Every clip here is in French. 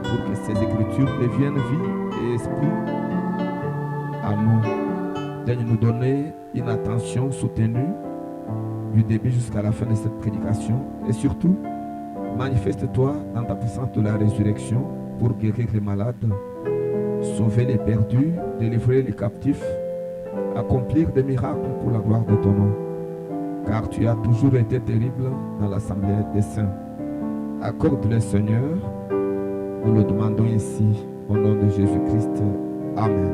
pour que ces écritures deviennent vie et esprit à nous. Daigne nous donner une attention soutenue du début jusqu'à la fin de cette prédication. Et surtout, manifeste-toi dans ta puissance de la résurrection pour guérir les malades, sauver les perdus, délivrer les captifs, accomplir des miracles pour la gloire de ton nom. Car tu as toujours été terrible dans l'assemblée des saints. Accorde-le, Seigneur. Nous le demandons ici, au nom de Jésus-Christ. Amen.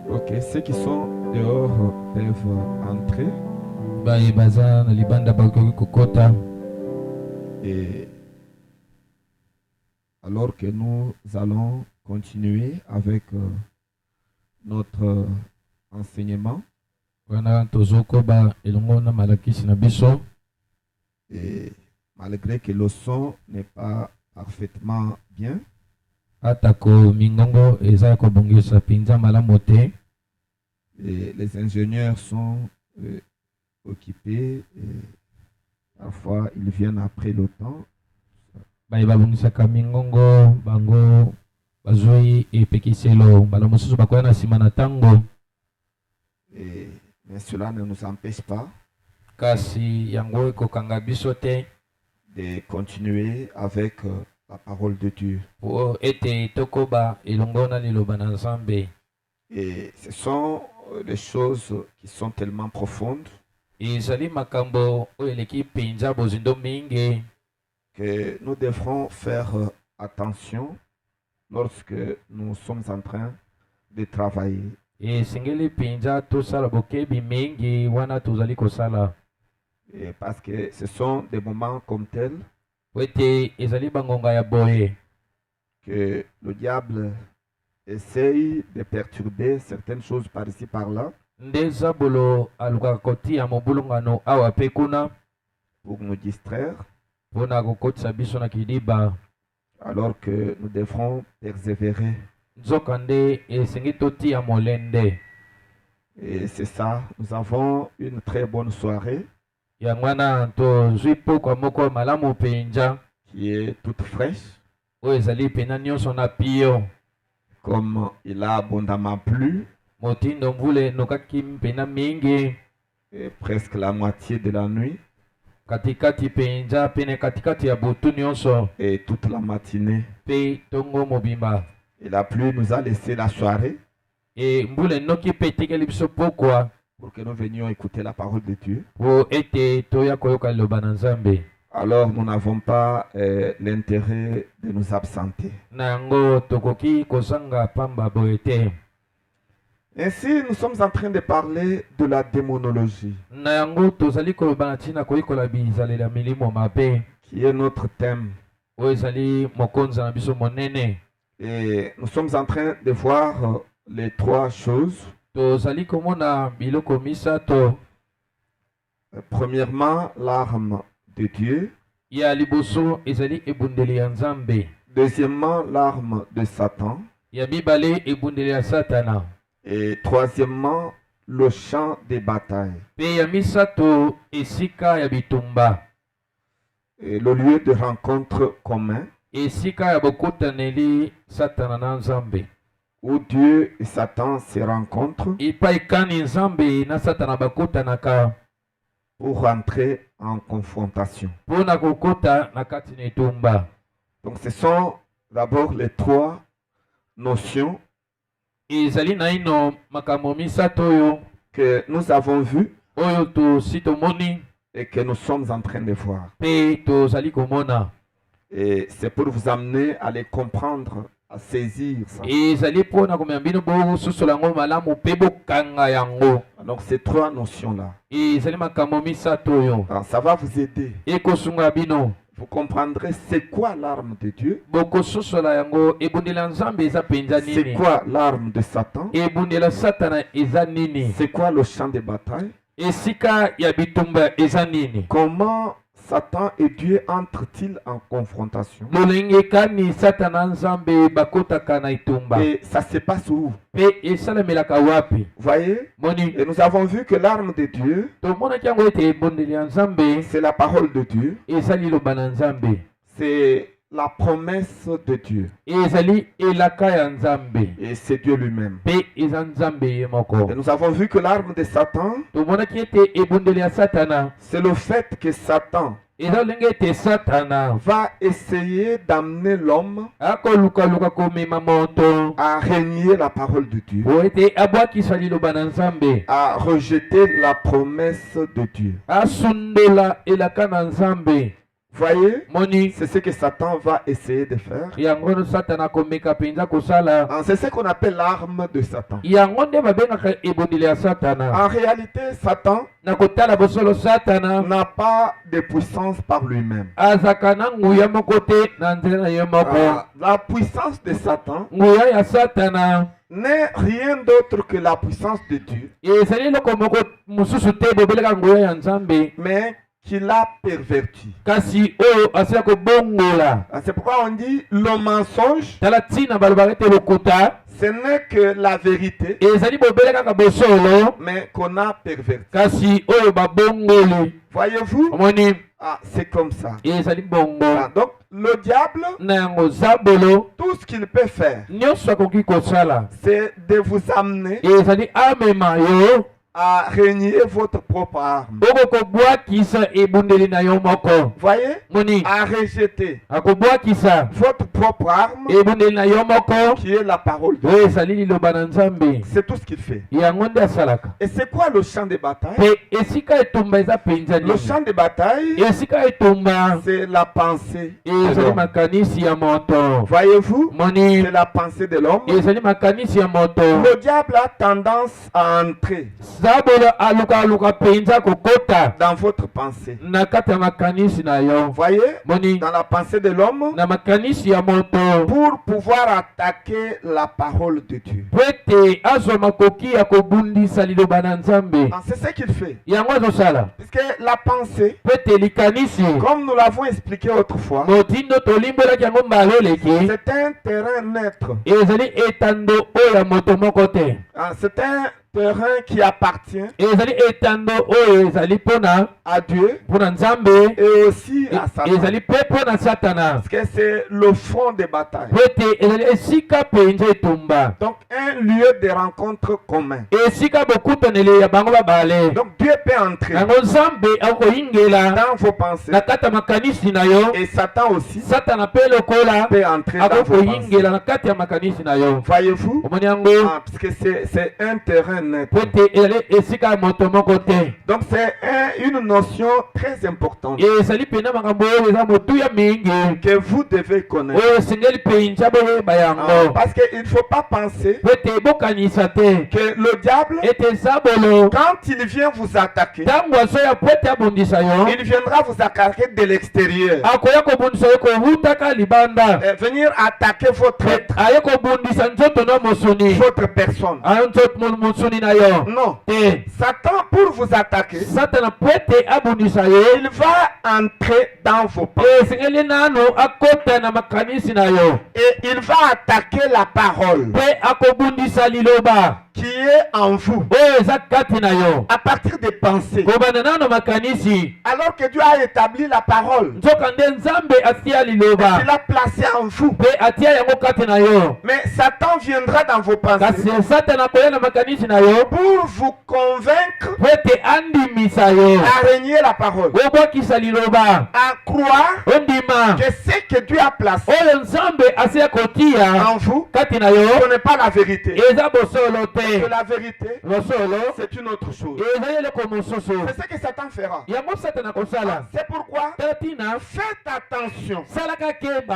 Ok, ceux qui sont dehors peuvent entrer. Et alors que nous allons continuer avec notre enseignement. Et malgré que le son n'est pas parfaitement bien, et les ingénieurs sont occupés et parfois ils viennent après le temps. Mais cela ne nous empêche pas de continuer avec la parole de Dieu. Et ce sont des choses qui sont tellement profondes que nous devrons faire attention lorsque nous sommes en train de travailler. Et parce que ce sont des moments comme tels que le diable essaye de perturber certaines choses par ici par-là pour nous distraire, alors que nous devrons persévérer. Et c'est ça, nous avons une très bonne soirée qui est toute fraîche, comme il a abondamment plu, et presque la moitié de la nuit, et toute la matinée. Et la pluie nous a laissé la soirée pour que nous venions écouter la parole de Dieu. Alors nous n'avons pas l'intérêt de nous absenter. Ainsi, nous sommes en train de parler de la démonologie, qui est notre thème. Et nous sommes en train de voir les trois choses. Premièrement, l'arme de Dieu. Deuxièmement, l'arme de Satan. Et troisièmement, le champ des batailles. Et le lieu de rencontre commun où Dieu et Satan se rencontrent pour rentrer en confrontation. Donc ce sont d'abord les trois notions que nous avons vues et que nous sommes en train de voir. Et c'est pour vous amener à les comprendre, à saisir ça. Donc ces trois notions-là, ça va vous aider. Vous comprendrez c'est quoi l'arme de Dieu, c'est quoi l'arme de Satan, c'est quoi le champ de bataille, comment Satan et Dieu entrent-ils en confrontation, et ça se passe où? Vous voyez? Et nous avons vu que l'arme de Dieu, c'est la parole de Dieu, c'est la promesse de Dieu. ezali elaka ya Nzambe. Et c'est Dieu lui-même. Pe eza Nzambe ye moko. Et nous avons vu que l'arme de Satan, Tomonaki ete ebundeli ya Satana c'est le fait que Satan eza lolenge ete Satana va essayer d'amener l'homme akolukaluka komema moto à renier la parole de Dieu, po ete abwakisa liloba na Nzambe, à rejeter la promesse de Dieu. asundola elaka na Nzambe. Voyez, Moni c'est ce que Satan va essayer de faire. yango no Satana komeka penza kosala. C'est ce qu'on appelle l'arme de Satan. Yango nde babengaka ebundeli ya Satana. En réalité, Satan Na kotala bosolo Satana n'a pas de puissance par lui-même. azaka na nguya moko te na nzela na ye moko. La puissance de Satan Nguya ya Satana n'est rien d'autre que la puissance de Dieu, ezali eloko moko mosusu te bobeleka nguya ya Nzambe, mais qu'il a perverti. kasi oyo asila kobongola. C'est pourquoi on dit le mensonge, Tala ntina balobaka ete lokuta ce n'est que la vérité, ezali bobelekaka bosolo mais qu'on a perverti. kasi oyo babongoli. Voyez-vous, Omoni c'est comme ça. ezali bongo. Donc, le diable, Na yango zabolo tout ce qu'il peut faire, nyonso akoki kosala c'est de vous amener ezali amema yo à renier votre propre arme. okokobwakisa ebundeli na yo moko. Voyez, Moni à rejeter akobwakisa votre propre arme, ebundeli na yo moko qui est la parole de oyo Dieu. ezali liloba na Nzambe. C'est tout ce qu'il fait. Yango nde asalaka. Et c'est quoi le champ de bataille? Pe esika etumba eza penza Le nini? champ de bataille, Esika etumba c'est la pensée de ezali l'homme. makanisi ya moto. Voyez-vous, Moni c'est la pensée de l'homme. ezali makanisi ya moto. Le diable a tendance à entrer Zabolo aluka penza kokota dans votre pensée. na kati ya makanisi na yo. Voyez, Moni dans la pensée de l'homme, na makanisi ya moto pour pouvoir attaquer la parole de Dieu. po ete azwa makoki ya kobundisa liloba na Nzambe. C'est ce qu'il fait. Yango azosala Puisque la pensée, po ete likanisi comme nous l'avons expliqué autrefois, motindo tolimbolaki yango mbala oleki c'est un terrain neutre. ezali etando oyo ya moto moko te. C'est un terrain qui appartient ezali etando oyo ezali mpona à Dieu Nzambe et aussi à Satan. ezali mpe mpona Satana. Parce que c'est le front des batailles. Po ete ezali esika penza etumba, Donc un lieu de rencontre commun. esika bokutaneli ya bango babale. Donc Dieu peut entrer Yango Nzambe akoyingela dans vos pensées na kati ya makanisi na yo. et Satan aussi Satana mpe lokola peut entrer dans vos pensées. akokoyingela na kati ya makanisi na yo. Voyez-vous? Omoni yango Parce que c'est un terrain neutre. po ete ezali esika ya moto moko te. Donc c'est une notion très importante ezali mpena makambo oyo eza motuya mingi que vous devez connaître. oyo esengeli mpenza boyeba yango. Parce qu'il ne faut pas penser Po ete bokanisa te que le diable, ete zabolo quand il vient vous attaquer, ntango azoya po ete abundisa yo il viendra vous attaquer de l'extérieur. akoya kobundisa yo kowutaka libanda. Venir attaquer votre être, aye kobundisa nzoto na mosuni votre personne. nzoto mosuni na yo Non. te. Satan, pour vous attaquer, Satana po ete abundisa yo il va entrer dans vos pensées. esengeli nano akota na makanisi na yo Et il va attaquer la parole mpe akobundisa liloba qui est en vous oyo eza kati na yo à partir des pensées. kobanda nano makanisi. Alors que Dieu a établi la parole, Nzoka nde Nzambe atia liloba il l'a placée en vous. mpe atia yango kati na yo, Mais Satan viendra dans vos pensées kasi Satana akoya na makanisi na yo pour vous convaincre po ete andimisa yo à renier la parole, obwakisa liloba, à croire ondima que ce que Dieu a placé oyo Nzambe asia kotia en vous, kati na yo ce n'est pas la vérité. eza bosolo Que te. la vérité, Bosolo c'est une autre chose. ezali eloko mosusu. C'est ce que Satan fera. Yango Satana kosala C'est pourquoi tala tina faites attention salaka keba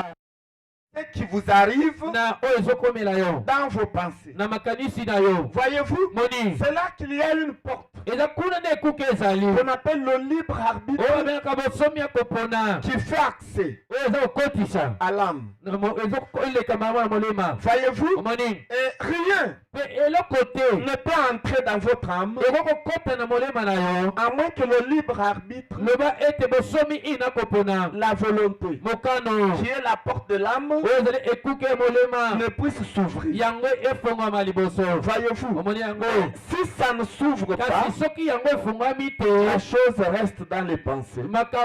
à ce qui vous arrive na oyo ezokomela yo dans vos pensées. na makanisi na yo. Voyez-vous, Moni c'est là qu'il y a une porte eza kuna nde ekuke ezali qu'on appelle le libre oyo arbitre babengaka bosomi ya kopona qui fait accès oyo eza kokotisa à l'âme. eleka mama na molema. Voyez-vous, Omoni et rien mpe eloko te ne peut entrer dans votre âme ekokokota na molema na yo à moins que le libre arbitre, loba ete bosomi ina kopona la volonté, mokano qui est la porte de l'âme, oyo ezali ekuke ya molema ne puisse s'ouvrir. yango efongwama liboso. Voyez-vous, Omoni yango si ça ne s'ouvre pas, kasi soki yango efungwami te la chose reste dans les pensées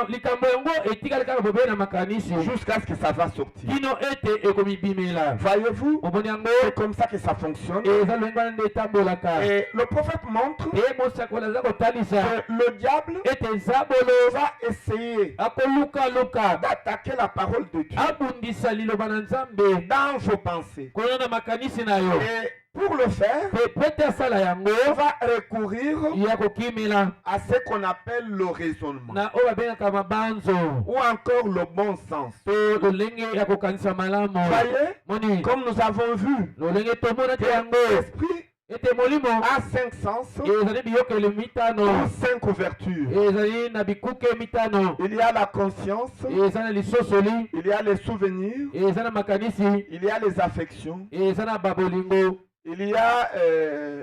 likambo yango etikali kaka bobe na makanisi jusqu'à ce que ça va sortir. kino ete ekomibimela. Voyez-vous, omoni yango c'est comme ça que ça fonctionne. eza lolenge wana nde etambolaka. Et le prophète montre te mosakoli aza kotalisa que le diable ete zabolo va essayer akolukaluka d'attaquer la parole de Dieu abundisa liloba na nzambe dans vos pensées. kona na makanisi na yo. Et pour le faire, po ete asala yango on va recourir ya kokimela à ce qu'on appelle le raisonnement na oyo babengaka mabanzo ou encore le bon sens. to lolenge ya kokanisa malamu. Voyez, moni comme nous avons vu, lolenge tomona te yango l'esprit ete molimo a 5 sens ezali biyokelo mitano ou 5 ouvertures. ezali na bikuke mitano. Il y a la conscience, eza na lisosoli, il y a les souvenirs, eza na makanisi, il y a les affections, eza na babolingo, il y a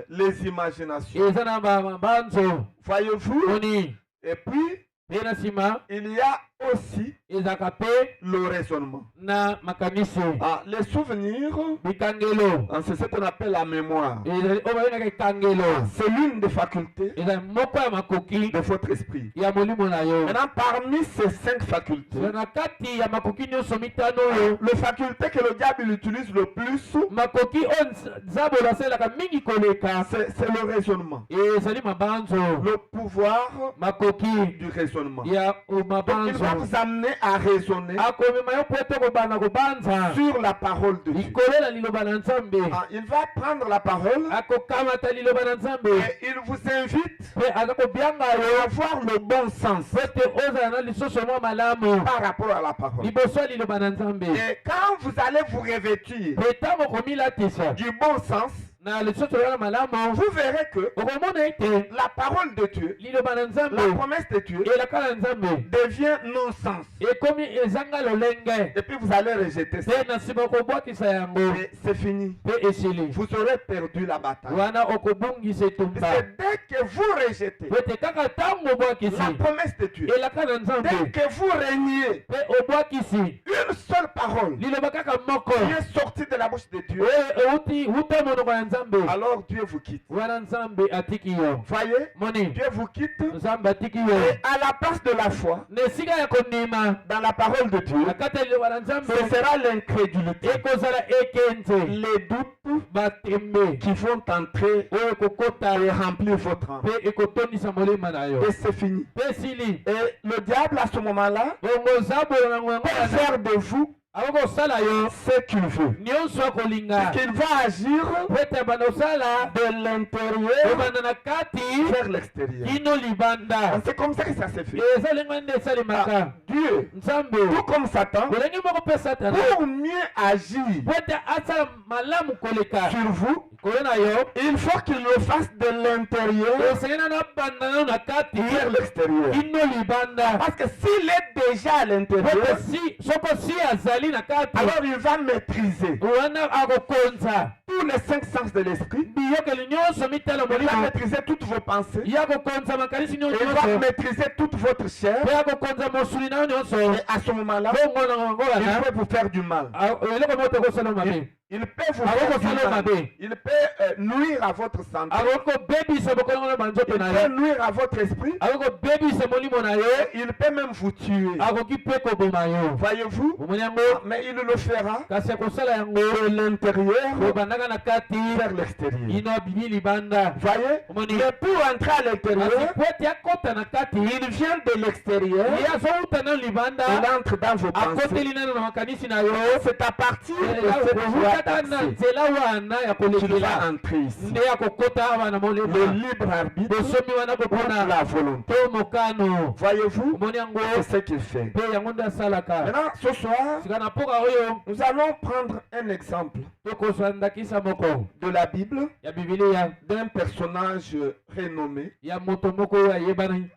les imaginations. eza na mabanzo. Voyez-vous? moni Et puis, pe na nsima il y a aussi ezalaka pe le raisonnement. na makanisi. Les souvenirs, bikangelo c'est ce qu'on appelle la mémoire. ezali oyo babengaka ekangelo. C'est l'une des facultés ezali moko ya makoki de votre esprit. ya molimo na yo. Maintenant, parmi ces 5 facultés, na kati ya makoki nyonso mitano oyo, la faculté que le diable utilise le plus, makoki oyo nzabolo asalelaka mingi koleka c'est le raisonnement. ezali mabanzo. Le pouvoir makoki du raisonnement. ya Il mabanzo va vous amener à raisonner akomema yo po ete kobanda kobanza sur la parole de Dieu. likolo na liloba na nzambe. Il va prendre la parole akokamata liloba na nzambe et il vous invite mpe aza kobianga à yo avoir le bon sens po ete ozala na lisoso mwa malamu par rapport à la parole. liboso ya liloba na nzambe. Et quand vous allez vous revêtir mpe ntango komilatisa du bon sens, na lisoso wana malamu vous verrez que okomona ete la parole de Dieu, liloba na la nzambe promesse de Dieu, elaka na nzambe devient non-sens. ekomi ezanga lolenge. Et puis vous allez rejeter ça. mpe na nsima okobwakisa yango Et c'est fini. mpe esili Vous aurez perdu la bataille. wana okobungisa etumba. C'est dès que vous rejetez po ete kaka ntango obwakisi la promesse de Dieu, elaka na dès nzambe que vous reniez mpe obwakisi une seule parole liloba kaka moko qui est sortie de la bouche de Dieu, oyo euti uta monoko ya nzambe, alors Dieu vous quitte. wana nzambe atiki yo. Voyez, moni Dieu vous quitte nzambe atiki yo. et à la place de la foi na esika ya kondima dans la parole de Dieu, na kati ya liloba na nzambe ce sera l'incrédulité, ekozala ekenze les doutes batembe qui vont entrer oyo ekokota et remplir votre âme. mpe ekotondisa molema na yo Et c'est fini. mpe esili. Et le diable à ce moment-là bongo zabolo nango yango peut faire de vous akokosala yo ce qu'il veut. nyonso akolinga Qu'il va agir po ete banda kosala de l'intérieur obanda na kati vers l'extérieur. kino libanda. C'est comme ça que ça s'est fait. eza lengwa nde esalemaka. Dieu, nzambe tout comme Satan, lolenge moko mpe satana pour mieux agir po ete asala malamu koleka sur vous, kolo na yo il faut qu'il le fasse de l'intérieur esengeli nano abanda nano na kati vers l'extérieur. kino libanda. Parce que s'il est déjà à po l'intérieur, ete soko si azali na kati alors il va maîtriser wana akokonza tous les 5 sens de l'esprit. biyokeli nyonso mitalo Il va molimo maîtriser toutes vos pensées. ye akokonza makanisi nyonso Il va nyonso maîtriser toute votre chair. mpe akokonza mosuni nayo nyonso. Et à ce moment-là, bongo na yango il wana peut vous faire du mal. eloko moko tokosala mabe Il peut vous faire du mal. Il peut nuire à votre santé. akokobebisa bokongo na banzoto Il na peut yo nuire à votre esprit. akokobebisa molimo na yo Il peut même vous tuer. akoki mpe koboma yo. Voyez-vous? omoni yango Mais il le fera kasi akosala yango de l'intérieur kobandaka na kati vers l'extérieur. ino abimi libanda. Voyez? omoni Mais pour entrer à kasi l'intérieur, po ete akota na kati il vient de l'extérieur. ye azouta nano libanda Il entre dans vos pensées. akoteli nano na makanisi na yo. C'est à partir de cette voie utaka na d'accès nzela wana ya qu'il va kolekela entrer ici. nde akokota awa na Le molema libre arbitre bosomi wana contre kopona la volonté. to mokano. Voyez-vous? omoni yango C'est ce qu'il fait. mpe yango nde asalaka. Maintenant, ce soir, sika na mpoka oyo nous allons prendre un exemple tokozwa ndakisa moko de la Bible ya bibilia d'un personnage renommé. ya moto moko oyo ayebani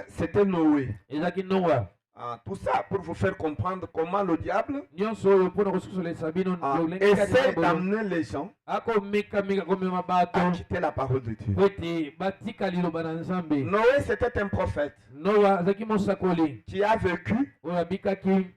C'était Noé. ezalaki noa. Tout ça pour vous faire comprendre comment le diable nyonso oyo mpona kososolesa bino essaie d'amener les gens akomekameka komema à bato quitter la parole de Dieu. po ete batika liloba na nzambe. Noé, c'était un prophète noa azalaki mosakoli qui a vécu oyo abikaki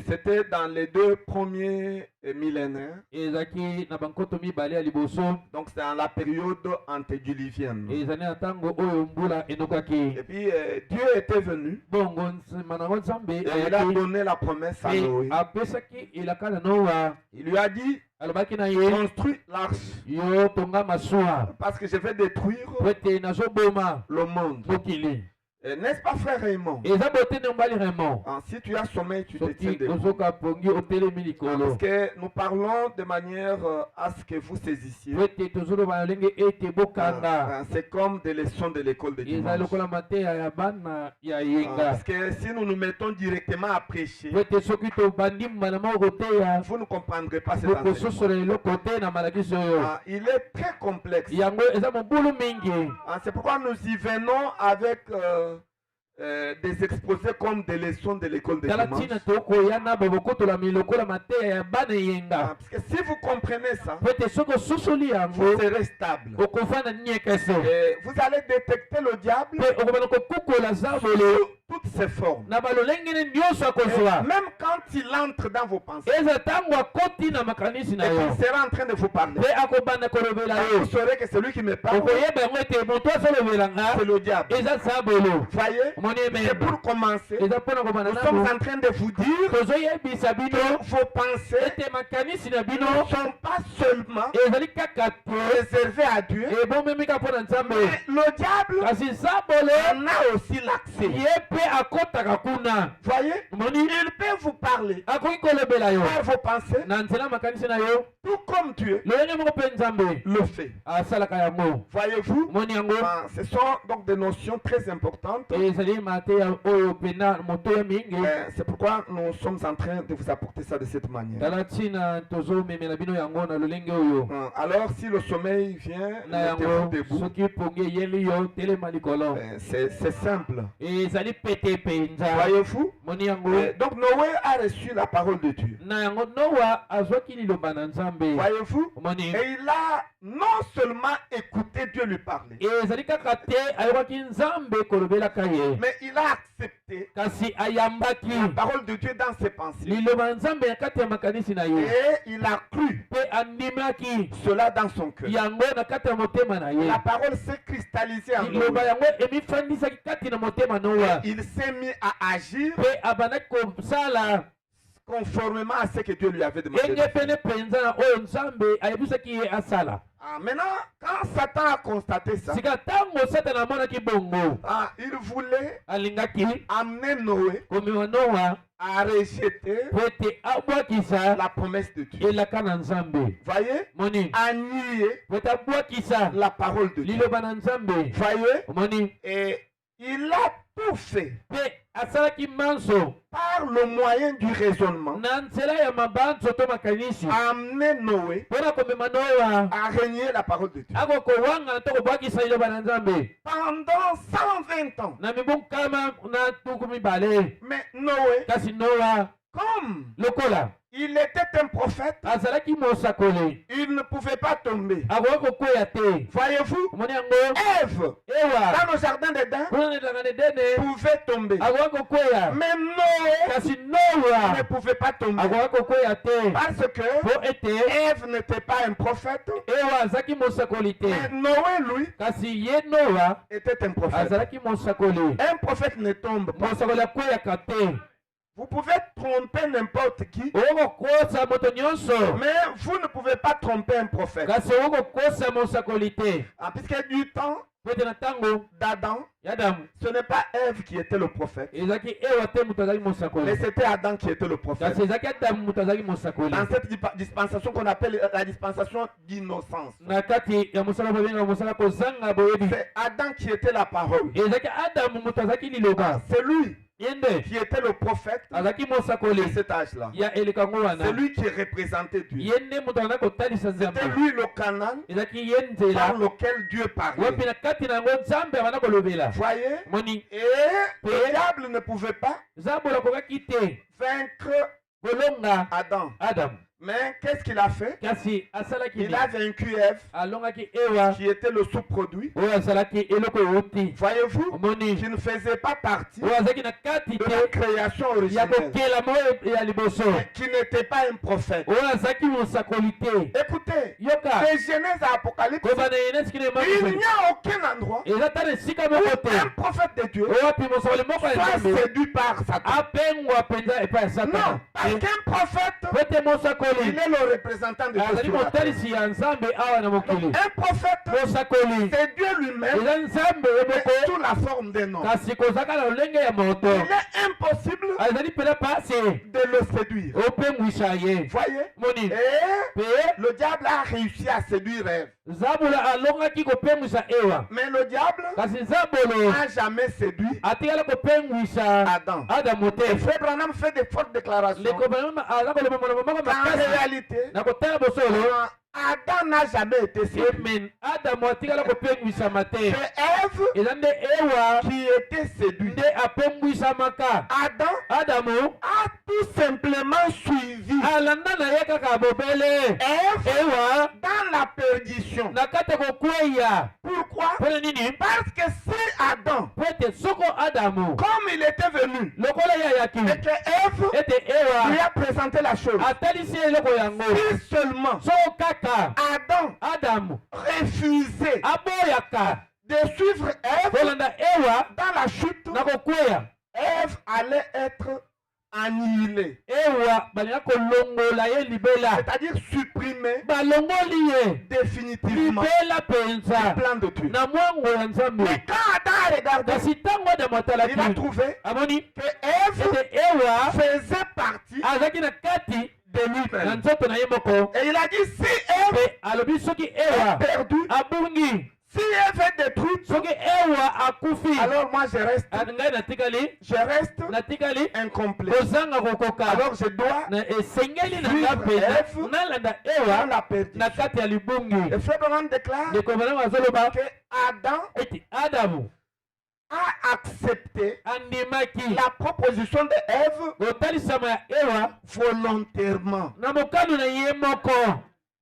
C'était dans les 2 premiers millénaires. ezalaki na bankoto mibale ya liboso Donc c'est dans la période antédiluvienne. ezali na ntango oyo mbula enokaki Et puis Dieu était venu bongo nsima nango nzambe et il a donné la promesse à Noé. apesaki elaka na noa Il lui a dit, alobaki na ye construis l'arche yo tonga masuwa parce que je vais détruire po ete nazoboma le monde. mokili N'est-ce pas, frère Raymond? eza botene mbali Raymond Si tu as sommeil, tu te tiens soki debout. ozoka pongi otelemi likolo Parce que nous parlons de manière à ce que vous saisissiez. po ete tozoloba na ndenge ete bokanga C'est comme des leçons de l'école de eza dimanche. lokola mateya ya bana ya yenga Parce que si nous nous mettons directement à prêcher, po ete soki tobandi mbala moko koteya vous ne comprendrez pas cet enseignement. kososola eloko te na malakisi oyo Il est très complexe. yango eza mobulu mingi C'est pourquoi nous y venons avec des exposés comme des leçons de l'école de tala dimanche. ntina tokoya na bobokotola lokola mateya ya bana yenga Parce que si vous comprenez ça, po ete soki ososoli yango vous serez stable. okofanda nyekese Et vous allez détecter le diable pe okobana kokukola zabolo sous toutes ses formes. na balolengene nyonso Et akozwa même quand il entre dans vos pensées, eza ntango akoti na makanisi na et yo qu'il sera en train de vous parler, pe akobanda kolobela vous yo saurez que celui qui me parle, okoyeba yango ete moto azolobelanga c'est le diable. eza zabolo Voyez, omoni c'est ememba pour commencer. eza mpona kobanda Nous sommes nano en train de vous dire tozoyebisa bino que vos pensées ete makanisi na bino ne sont pas seulement ezali kaka te réservées à Dieu, ebomemika mpo na nzambe mais le diable kasi zabolo en a aussi l'accès. ye mpe akotaka kuna Voyez, omoni il peut vous parler akoki kolobela yo par vos pensées, na nzela makanisi na yo tout comme Dieu lolenge moko mpe nzambe le fait. asalaka yango Voyez-vous, omoni yango ce sont donc des notions très importantes. ezali mateya oyo mpena moto ya mingi C'est pourquoi nous sommes en train de vous apporter ça de cette manière. tala ntina tozomemela bino yango na lolenge oyo Alors, si le sommeil vient, na mettez-vous yango debout. soki pongi eyeli yo telema likolo C'est simple. ezali pete mpenza Voyez-vous? moni yango Donc, Noé a reçu la parole de Dieu. na yango noa azwaki liloba na nzambe Voyez-vous? moni Et il a non seulement écouté Dieu lui parler, ezali kaka te ayokaki nzambe kolobelaka ye mais il a accepté kasi ayambaki la parole de Dieu dans ses pensées. liloba ya nzambe na kati ya makanisi na ye Et il a cru mpe andimaki cela dans son cœur. yango na kati ya motema na ye La parole s'est cristallisée en liloba Noé. yango emifandisaki kati na motema noa Il s'est mis à agir mpe abandaki kosala conformément à ce que Dieu lui avait demandé. enge pene mpenza na oyo nzambe ayebisaki ye asala Maintenant, quand Satan a constaté ça, sika ntango satana amonaki bongo il voulait alingaki amener Noé komema noa à rejeter po ete abwakisa la promesse de Dieu. elaka na nzambe Voyez, moni à nier po ete abwakisa la parole de Dieu. liloba na nzambe Voyez, moni et il a tout fait mpe asalaki manso par le moyen du raisonnement, na nzela ya mabanzo to makanisi amener Noé mpona komema noa à renier la parole de Dieu. akokowanga to kobwakisa liloba na nzambe Pendant 120 ans. na mibu nkama na tuku mibale Mais Noé, kasi noa comme lokola il était un prophète, azalaki mosakoli il ne pouvait pas tomber. akoki kokweya te Voyez-vous, omoni yango Ève, ewa dans le jardin d'Éden, kuna netanga nedene pouvait tomber. akoki kokweya Mais Noé kasi ne noa pouvait pas tomber. akoki kokweya te Parce que po ete Ève n'était pas un prophète, ewa azalaki mosakoli te mais Noé, lui, kasi ye noa était un prophète. azalaki mosakoli Un prophète ne tombe pas. mosakoli akweyaka te Vous pouvez tromper n'importe qui, okoki kokosa moto nyonso mais vous ne pouvez pas tromper un prophète. kasi okoki kokosa mosakoli te Puisque du temps po ete na ntango d'Adam, ya adamu ce n'est pas Ève qui était le prophète, ezalaki ewa te moto azalaki mosakoli mais c'était Adam qui était le prophète. kasi ezalaki adamu moto azalaki mosakoli Dans cette dispensation qu'on appelle la dispensation d'innocence. na kati ya mosala babengaka mosala kozanga boyebi C'est Adam qui était la parole. ezalaki adamu moto azalaki liloba C'est lui ye nde qui était le prophète azalaki de mosakoli cet âge-là. ya elekango wana C'est lui qui représentait Dieu. ye nde moto azalaki kotalisa C'était nzambe lui le canal ezalaki ye par nzela lequel Dieu parlait. wapi na kati na yango nzambe abanda kolobela Voyez? moni Et le diable ne pouvait pas nzambe olakokaki te vaincre kolonga Adam. adamu Mais qu'est-ce qu'il a fait? kasi asalaki Il a vaincu Ève, alongaki ewa qui était le sous-produit. oyo asalaki eloko euti Voyez-vous, omoni qui ne faisait pas partie oyo azalaki na kati de te la création ya originelle, kokelama oyo ya liboso qui n'était pas un prophète. oyo azalaki mosakoli te Écoutez, yoka de Genèse à Apocalypse, kobana yenesikine il n'y a aucun endroit eza ta na esika où moko te un prophète de Dieu oyo api mosakoli moko ya soit nzambe séduit par Satan. apengwa mpenza epai ya Non, satana parce qu'un prophète, po ete mosakoli il est le représentant de Dieu azali sur la terre. motalisi ya nzambe awa na mokili Un prophète, mosakoli c'est Dieu lui-même, eza nzambe ye mais moko sous la forme d'un homme. kasi kozaka na lolenge ya moto Il est impossible azali mpena pasi de le séduire. opengwisa ye Voyez? moni Et mpe le diable a réussi à séduire Ève. zabula alongaki kopengwisa ewa Mais le diable kasi zabolo n'a jamais séduit atikala kopengwisa Adam. adamu te Et Frère Branham fait des fortes déclarations. ndeko banama aza koloba monoko moko En makasi réalité, na kotala bosolo Adam n'a jamais été séduit. amen adamu atikala kopengwisama te C'est Ève eza nde ewa qui était séduite. nde apengwisamaka Adam adamu a tout simplement suivi alanda na ye kaka bobele Ève ewa dans la perdition. na kati ya kokweya Pourquoi? mpona nini Parce que si Adam, po ete soko adamu comme il était venu, lokola ye ayaki et que Ève ete ewa lui a présenté la chose, atalisi eloko yango si seulement soko kaka Adam adamu refusait aboyaka de suivre Ève kolanda ewa dans la chute, na kokweya Ève allait être annihilée. ewa balinga kolongola ye libela C'est-à-dire supprimée balongoli ye définitivement libela du mpenza plan de Dieu. na mwango ya nzambe Mais quand Adam a regardé, kasi ntango adamu il a atalaki trouvé amoni que Ève ete ewa faisait partie azalaki na kati de na lui-même. nzoto na ye moko Et il a dit, si Ève mpe alobi soki est ewa perdue, abungi si Ève est détruite, soki ewa akufi alors moi je reste natikali incomplet. kozanga kokoka Alors je dois na esengeli na nga suivre mpenza Ève nalanda dans ewa la perdition. na kati ya libungi Et Frère Branham déclare ndeko bana azoloba que Adam ete adamu a accepté andimaki la proposition de Ève kotalisama ya ewa volontairement. na mokano na ye moko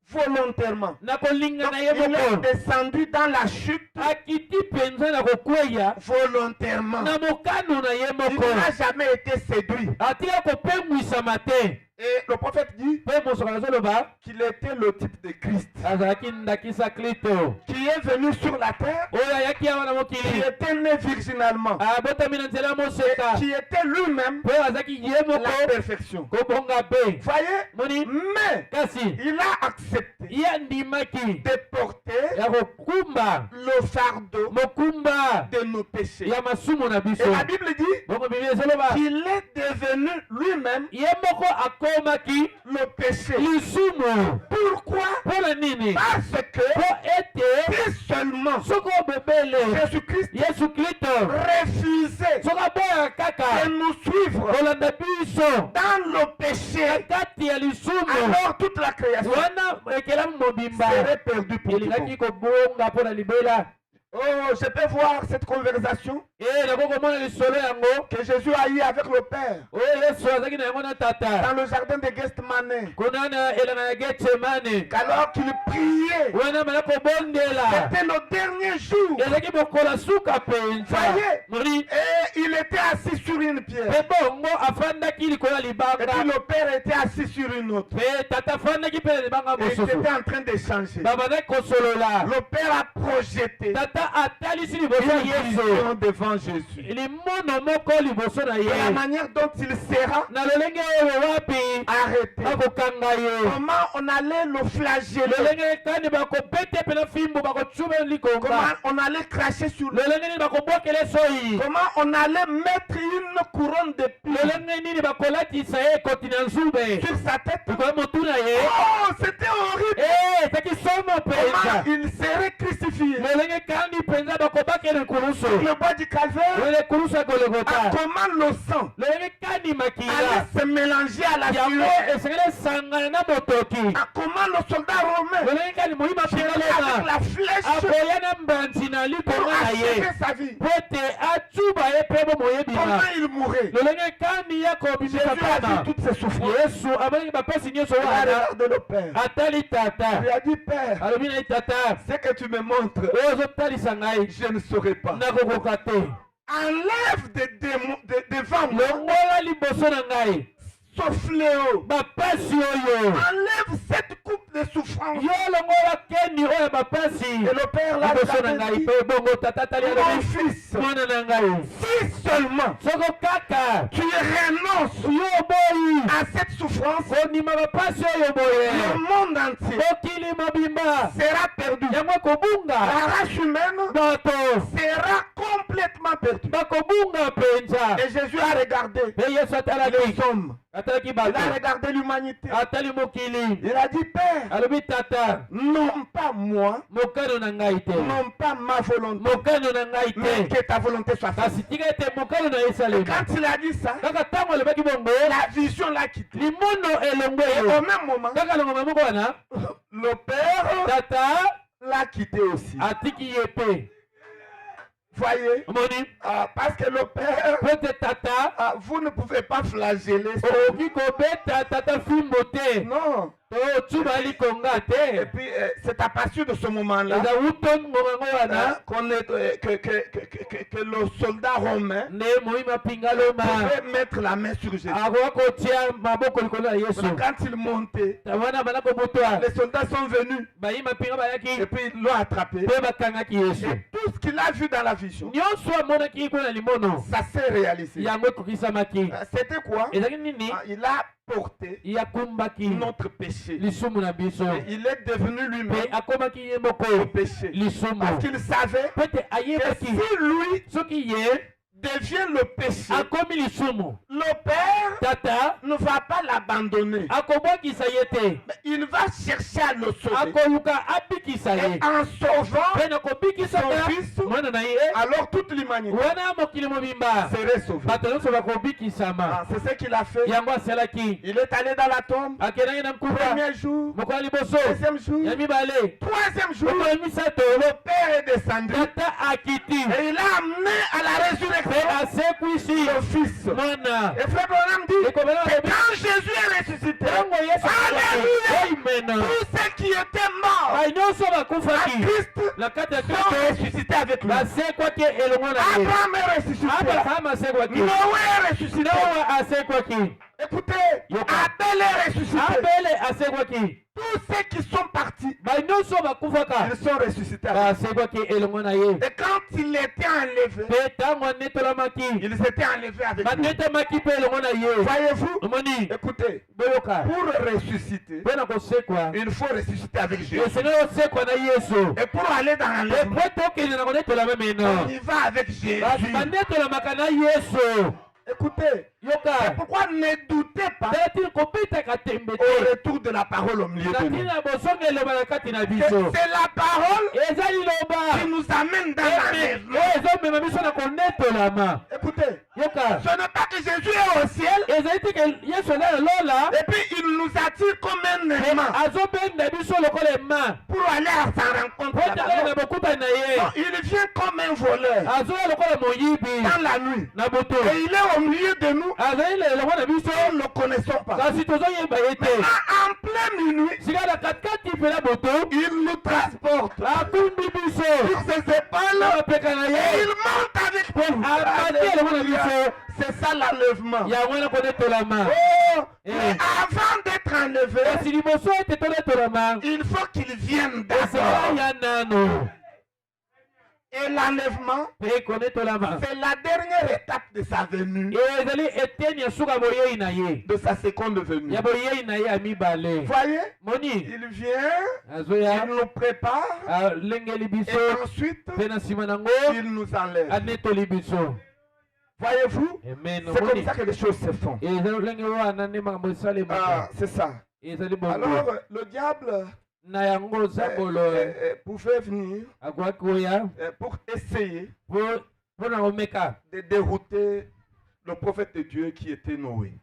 Volontairement. na kolinga Donc, na ye il est moko descendu dans la chute akiti mpenza na kokweya volontairement. na mokano na ye Il moko n'a jamais été séduit. atika kopengwisama te Et le prophète dit mpe mosoka azoloba qu'il était le type de Christ azalaki ndakisa kristo qui est venu sur la terre, oyo ayaki awa na qui mokili était né virginalement, abotami na nzela moseka qui était lui-même mpe azalaki ye moko la perfection. kobonga mpe Voyez, moni mais kasi il a accepté ye andimaki de porter ya kokumba le fardeau mokumba de nos péchés. ya masumu na biso Et la Bible dit bongo bibi ezoloba qu'il est devenu lui-même ye moko akomaki le péché. lisumu Pourquoi? mpona nini Parce que po ete si seulement soki obebele Jésus-Christ yesu kristo refusait soki aboyaka kaka de nous suivre kolanda biso dans le péché, na kati ya lisumu alors toute la création wana ekelamu mobimba serait perdue pour tout. elingaki kobonga mpona libela Oh, je peux voir cette conversation nakokomona lisolo yango que Jésus a eu avec le Père oyo yesu azalaki na yango na tata dans le jardin de Gethsemane. kuna na elanga ya getsemane Alors qu'il priait, wana mala kobondela c'était le dernier jour. ezalaki mokola suka mpenza Voyez, moni et il était assis sur une pierre. mpe bongo afandaki likolo ya Et libanga puis le Père était assis sur une autre. mpe tata afandaki mpe na libanga Et ils mosusu étaient en train d'échanger. babandaki kosolola Le Père a projeté tata atalisi liboso ya une yesu vision devant Jésus. limono moko liboso na De la ye manière dont il sera na lolenge oyo wapi arrêté. bakokanga ye Comment on allait le flageller. lolenge kani bakobete mpe na fimbu bakotsuba likonga Comment on allait cracher sur lui. lolenge nini bakobwakela soyi Comment on allait mettre une couronne de plumes lolenge nini bakolatisa ye ekoti na nzube sur sa tête. likoya motu na ye Oh, c'était horrible. ezaki somo Comment mpenza il serait crucifié. lolenge kandi mpenza bakobakela ekulusu Le bois du calvaire. lole ekulusu ya Ah, golgota comment le sang lolenge kani allait se mélanger à la sueur. Comment le soldat romain tirait avec la flèche pour achever sa vie. Comment il mourait. Jésus a vu toutes ces souffrances. Il a regardé le Père. Il lui a dit, Père, ce que tu me montres, je ne saurais pas. Enlève des démons devant moi ce fléau. Enlève cette coupe de souffrance. Et le Père l'a dit, mon fils, si seulement tu renonces à cette souffrance, le monde entier sera perdu. La race humaine sera complètement perdue. Et Jésus a regardé les hommes. Il a regardé l'humanité. Il a dit, Père, non pas moi, non pas ma volonté, mais que ta volonté soit faite. Quand il a dit ça, la vision l'a quitté. Et au même moment, le Père l'a quitté aussi. Voyez, parce que le Père, vous ne pouvez pas flageller. Non. Et puis c'est à partir de ce moment-là que le soldat romain pouvait mettre la main sur Jésus. Quand il montait, les soldats sont venus et puis ils l'ont attrapé. Et tout ce qu'il a vu dans la vision, ça s'est réalisé. C'était quoi? Il a porté notre péché. Il est devenu lui-même le péché. Parce qu'il savait que si lui devient le péché, le Père ne va pas l'abandonner. Il va chercher à le sauver. Et en sauvant son fils, alors toute l'humanité serait sauvée. C'est ce qu'il a fait. Il est allé dans la tombe. Premier jour, deuxième jour, troisième jour, le Père est descendu et il a amené à la résurrection le Fils. Et Frère Branham dit que quand Jésus est ressuscité, alléluia, tous ceux qui étaient morts à Christ sont ressuscités avec lui. Abraham est ressuscité. Noé est ressuscité. Écoutez, Abel est ressuscité. Tous ceux qui sont partis, ils sont ressuscités. Et quand il était enlevé, ils étaient enlevés avec lui. Voyez-vous, écoutez, pour ressusciter, il faut ressusciter avec Jésus. Et pour aller dans l'enlèvement, on y va avec Jésus. Écoutez, c'est pourquoi ne doutez pas au retour de la parole au milieu de nous. C'est la parole qui nous amène dans l'enlèvement. Écoutez, ce n'est pas que Jésus est au ciel et puis il nous attire comme un aimant pour aller à sa rencontre. Non, il vient comme un voleur dans la nuit et il est au milieu de nous. Nous ne le connaissons pas. Mais en plein minuit, il nous transporte sur ses épaules et il monte avec nous. C'est ça l'enlèvement. Mais avant d'être enlevé, il faut qu'il vienne d'abord. Et l'enlèvement, c'est la dernière étape de sa venue, de sa seconde venue. Voyez, il vient, il nous prépare, et ensuite, il nous enlève. Voyez-vous, c'est comme ça que les choses se font. C'est ça. Alors, le diable pouvait venir pour essayer de dérouter le prophète de Dieu qui était Noé.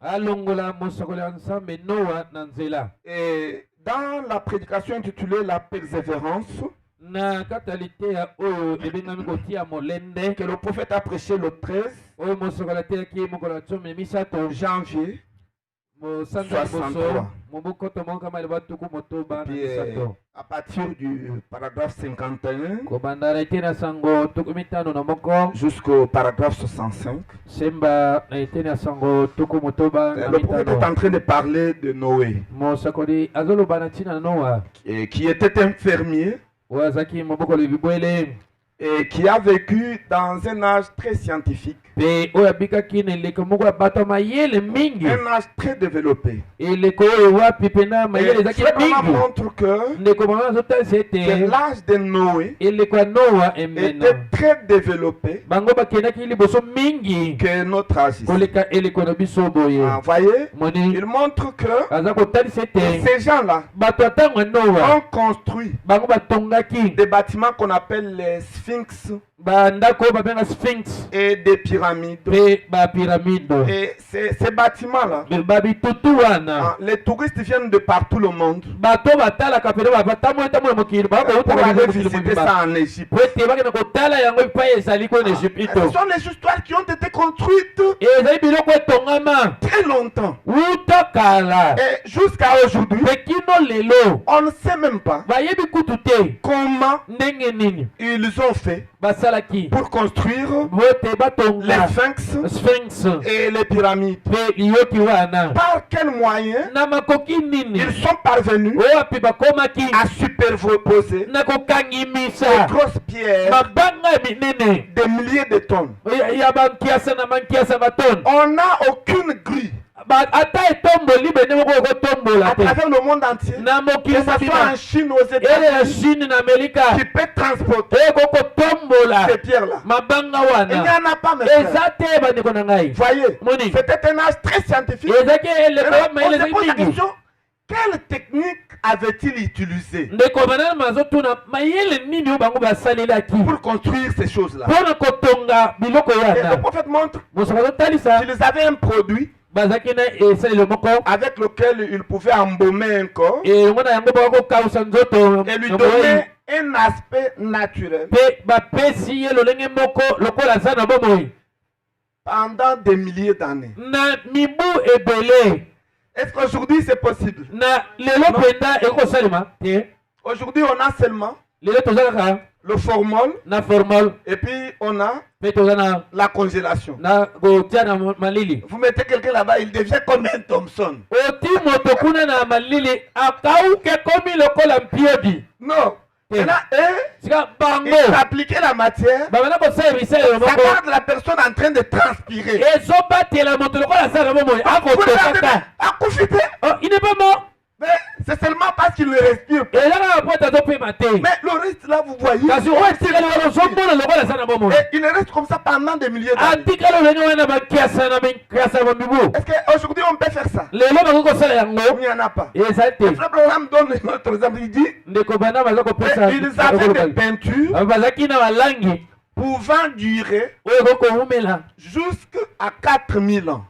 Et dans la prédication intitulée La persévérance, que le prophète a prêché le 13 janvier 63. Puis, à partir du paragraphe 51 jusqu'au paragraphe 65, le prophète est en train de parler de Noé, qui était un fermier et qui a vécu dans un âge très scientifique, un âge très développé. Et cela montre que l'âge de Noé était très développé que notre âge ici. Vous voyez, il montre que ces gens-là ont construit des bâtiments qu'on appelle les sphinx et des pyramides. Et ces bâtiments-là, les touristes viennent de partout le monde pour aller visiter ça en Égypte. Ce sont les histoires qui ont été construites très longtemps. Et jusqu'à aujourd'hui, on ne sait même pas comment ils ont fait pour construire les sphinx et les pyramides. Par quel moyen ils sont parvenus à superposer ces grosses pierres des milliers de tonnes. On n'a aucune grille à travers le monde entier, que ce soit en Chine, aux États-Unis, qui peut transporter ces pierres-là. Il n'y en a pas, mes frères. Voyez, c'était un âge très scientifique. On se pose la question, quelle technique avait-il utilisé pour construire ces choses-là? Et le prophète montre qu'ils avaient un produit avec lequel il pouvait embaumer un corps et lui donner un aspect naturel pendant des milliers d'années. Est-ce qu'aujourd'hui c'est possible? Aujourd'hui on a seulement le formol, et puis on a la congélation. Vous mettez quelqu'un là-bas, il devient comme un Thompson. Non. Il appliquer la matière, ça garde la personne en train de transpirer. Il n'est pas mort. Mais c'est seulement parce qu'il ne respire pas. Mais le reste là, vous voyez, et il reste comme ça pendant des milliers d'années. Est-ce qu'aujourd'hui on peut faire ça? Il n'y en a pas. Le programme donne notre exemple. Il dit ils avaient des peintures pouvant durer jusqu'à 4000 ans.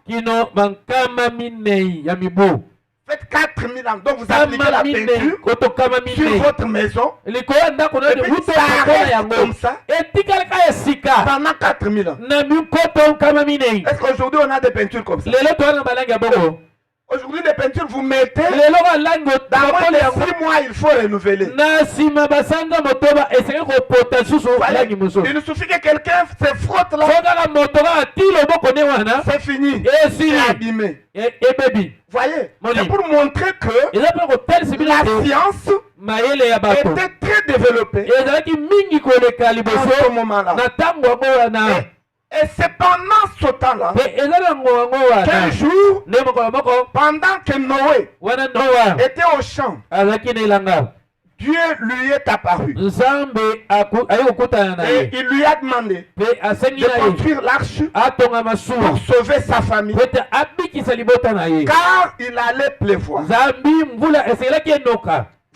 Faites 4000 ans, donc vous appliquez la peinture sur votre maison, et puis ça reste comme ça pendant 4000 ans. Est-ce qu'aujourd'hui on a des peintures comme ça? Aujourd'hui les peintures vous mettez, dans moins de 6 mois il faut renouveler. Il suffit que quelqu'un se frotte là, c'est fini, c'est abîmé. Voyez, c'est pour montrer que la science était très développée à ce moment-là. Et c'est pendant ce temps-là qu'un jour, pendant que Noé était au champ, Dieu lui est apparu et il lui a demandé de construire l'arche pour sauver sa famille, car il allait pleuvoir.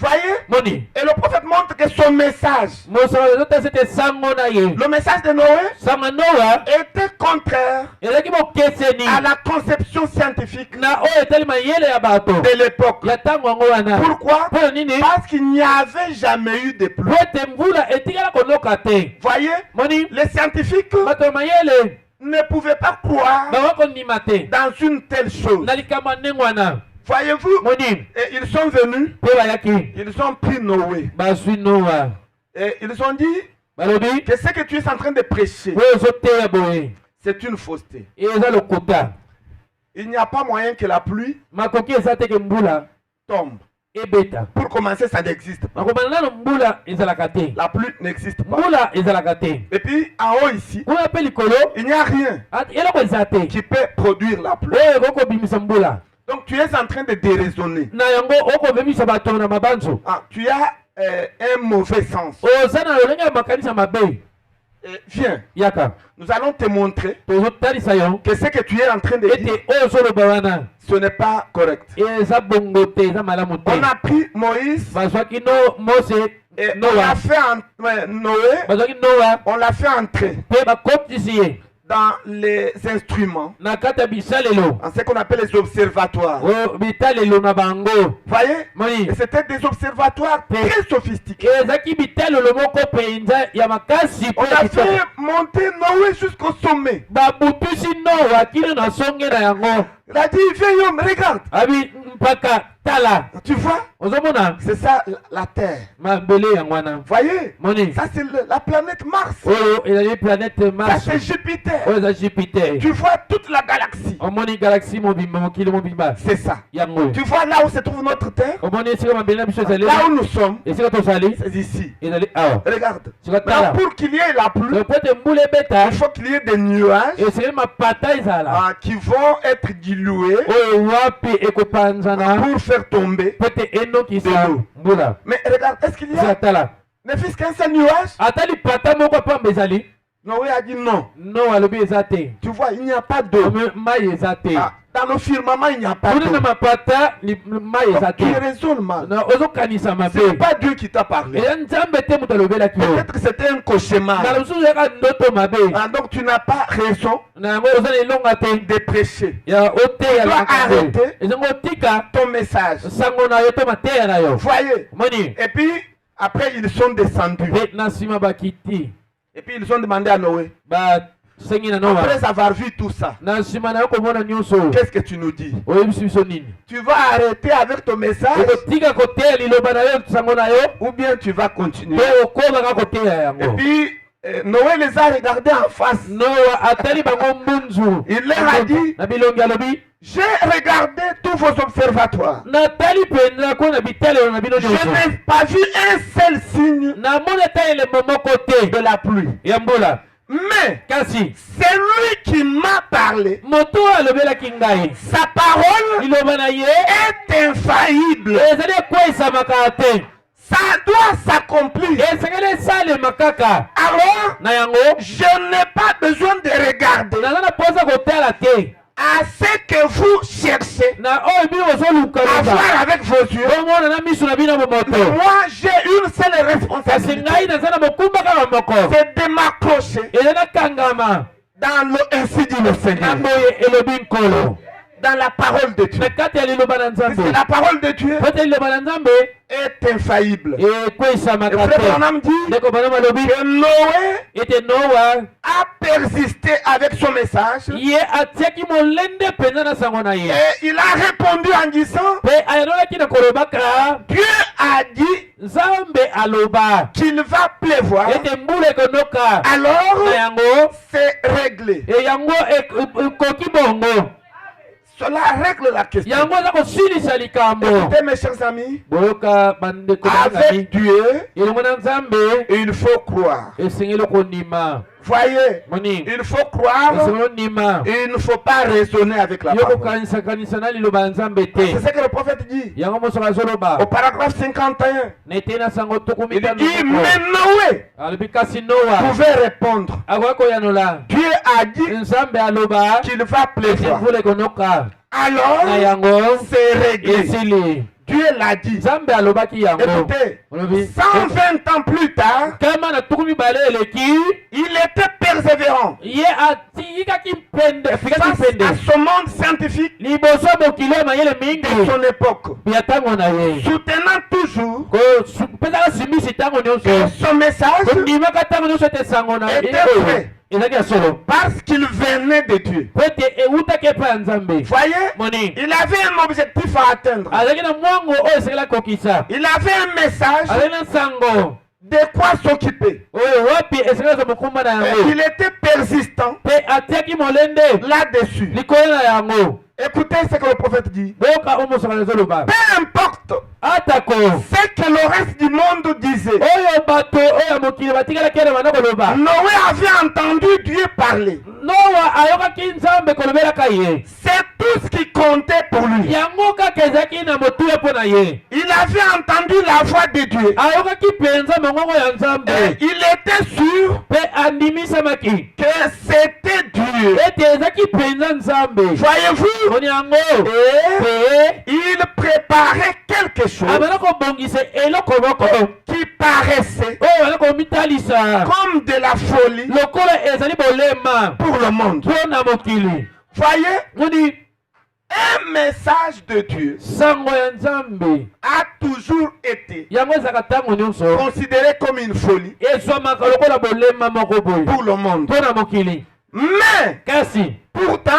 Voyez? Et le prophète montre que son message, le message de Noé, était contraire à la conception scientifique de l'époque. Pourquoi? Parce qu'il n'y avait jamais eu de pluie. Voyez? Les scientifiques ne pouvaient pas croire dans une telle chose. Voyez-vous, ils sont venus, ils ont pris Noé. Et ils ont dit que ce que tu es en train de prêcher, c'est une fausseté. Il n'y a pas moyen que la pluie tombe. Pour commencer, ça n'existe pas. La pluie n'existe pas. Et puis, en haut ici, il n'y a rien qui peut produire la pluie. Donc tu es en train de déraisonner. Tu as un mauvais sens. Viens. Nous allons te montrer que ce que tu es en train de dire, ce n'est pas correct. On a pris Moïse et on l'a fait Noé, on l'a fait entrer dans les instruments, en ce qu'on appelle les observatoires. Voyez? Et c'était des observatoires très sophistiqués. On a fait monter Noé jusqu'au sommet. Il a dit, viens homme, regarde. Tu vois? C'est ça la Terre. Voyez? Ça c'est la planète Mars. Ça c'est Jupiter. Tu vois toute la galaxie. C'est ça. Tu vois là où se trouve notre Terre? Là où nous sommes, c'est ici. Regarde. Maintenant, pour qu'il y ait la pluie, il faut qu'il y ait des nuages qui vont être dilués pour faire tomber de l'eau. Mais regarde, est-ce qu'il y a ne fût-ce qu'un seul nuage? Noé a dit non. Tu vois, il n'y a pas d'eau. Dans le firmament, il n'y a pas d'eau. Tu raisonnes mal. Ce n'est pas Dieu qui t'a parlé. Peut-être que c'était un cauchemar. Donc tu n'as pas raison de prêcher. Tu dois arrêter ton message. Voyez. Et puis, après, ils sont descendus. Et puis, ils ont demandé à Noé. Après avoir vu tout ça, qu'est-ce que tu nous dis? Tu vas arrêter avec ton message ou bien tu vas continuer? Et puis Noé les a regardés en face. Il leur a dit, j'ai regardé tous vos observatoires. Je n'ai pas vu un seul signe de la pluie. Mais c'est lui qui m'a parlé. Sa parole est infaillible. Ça doit s'accomplir. Alors, je n'ai pas besoin de regarder à ce que vous cherchez à voir avec vos yeux. Moi, j'ai une seule responsabilité. C'est de m'accrocher dans le ainsi dit le Seigneur. Dans la parole de Dieu. La parole de Dieu est infaillible. Et frère Branham dit que Noé a persisté avec son message. Et il a répondu en disant, Dieu a dit qu'il va pleuvoir. Alors, c'est réglé. Cela règle la question. Écoutez mes chers amis, avec Dieu, il faut croire. Voyez, il faut croire et il ne faut pas raisonner avec la parole. C'est ce que le prophète dit au paragraphe 51. Il dit, mais Noé pouvait répondre. Dieu a dit qu'il va pleuvoir. Alors, c'est réglé. Dieu l'a dit. Écoutez, 120 ans plus tard, il était persévérant face à son monde scientifique de son époque, soutenant toujours que son message était vrai. Parce qu'il venait de Dieu. Voyez, il avait un objectif à atteindre. Il avait un message de quoi s'occuper. Il était persistant là-dessus. Écoutez ce que le prophète dit. Peu importe ce que le reste du monde disait, Noé avait entendu Dieu parler. C'est tout ce qui comptait pour lui. Il avait entendu la voix de Dieu. Et il était sûr que c'était Dieu. Voyez-vous? Et il préparait quelque chose qui paraissait comme de la folie pour le monde. Voyez, un message de Dieu a toujours été considéré comme une folie pour le monde. Mais pourtant,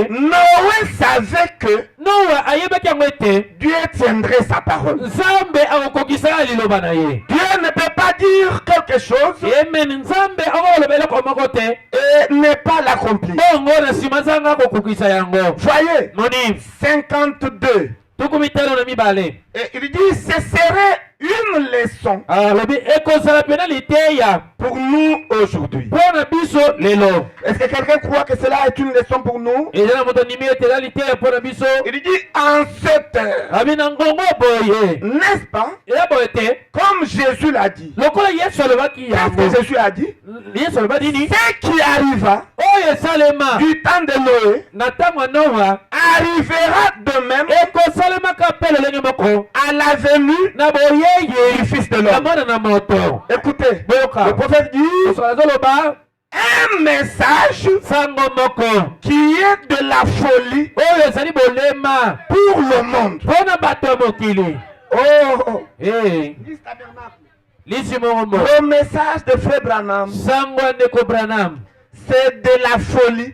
Noé savait que Dieu tiendrait sa parole. Dieu ne peut pas dire quelque chose et ne pas l'accomplir. Voyez, 52. Et il dit, ce serait une leçon pour nous aujourd'hui. Est-ce que quelqu'un croit que cela est une leçon pour nous? Il dit, en cette heure, n'est-ce pas? Comme Jésus l'a dit. Qu'est-ce que Jésus a dit? Ce qui arriva du temps de Noé arrivera de même à la venue du Fils de l'homme. Écoutez, le prophète dit un message qui est de la folie pour le monde. Le message de Frère Branham, c'est de la folie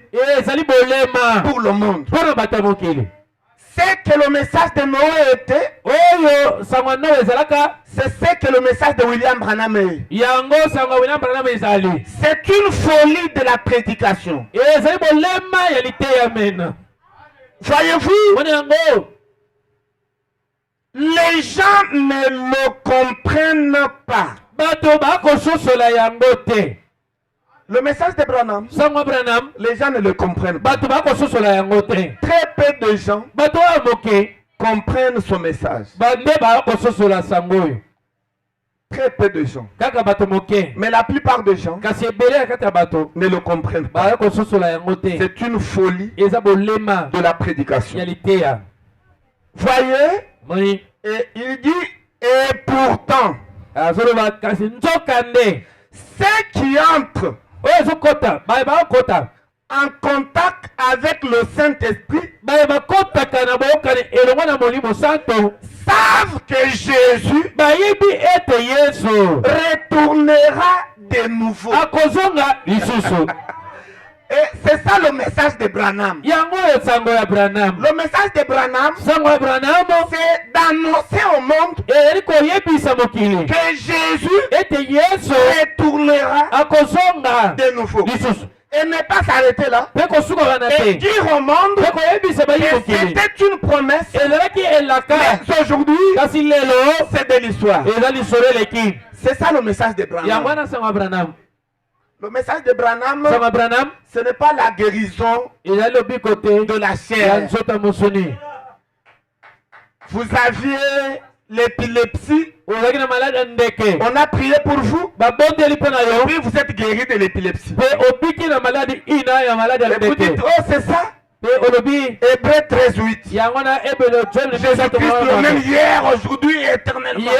pour le monde. C'est que le message de Noé était, c'est ce que le message de William Branham est. C'est une folie de la prédication. Voyez-vous, les gens ne le comprennent pas. Le message de Branham, les gens ne le comprennent pas. Très peu de gens comprennent son message. Très peu de gens. Mais la plupart des gens ne le comprennent pas. C'est une folie de la prédication. Voyez? Et il dit, et pourtant, ceux qui entrent en contact avec le Saint-Esprit savent que Jésus retournera de nouveau. Et c'est ça le message de Branham. Le message de Branham, c'est d'annoncer au monde que Jésus retournera de nouveau. Et ne pas s'arrêter là. Et dire au monde que c'était une promesse. Mais aujourd'hui, c'est de l'histoire. C'est ça le message de Branham. Le message de Branham, ce n'est pas la guérison de la chair. Vous aviez l'épilepsie, on a prié pour vous, puis vous êtes guéri de l'épilepsie. Et vous dites, oh c'est ça, Hébreux 13:8. Jésus-Christ le même hier, aujourd'hui et éternellement.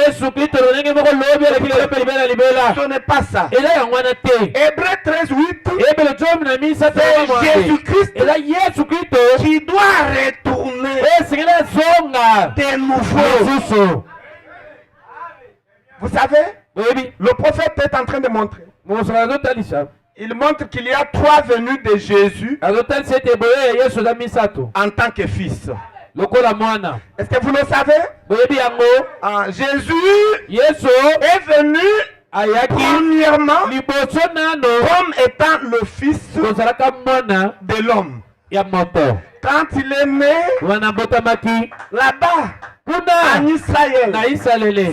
Ce n'est pas ça. Hébreux 13:8. C'est Jésus-Christ qui doit retourner de nouveau. Vous savez, le prophète est en train de montrer. Il montre qu'il y a 3 venues de Jésus en tant que fils. Est-ce que vous le savez? Jésus est venu premièrement comme étant le fils de l'homme. Quand il est né là-bas en Israël,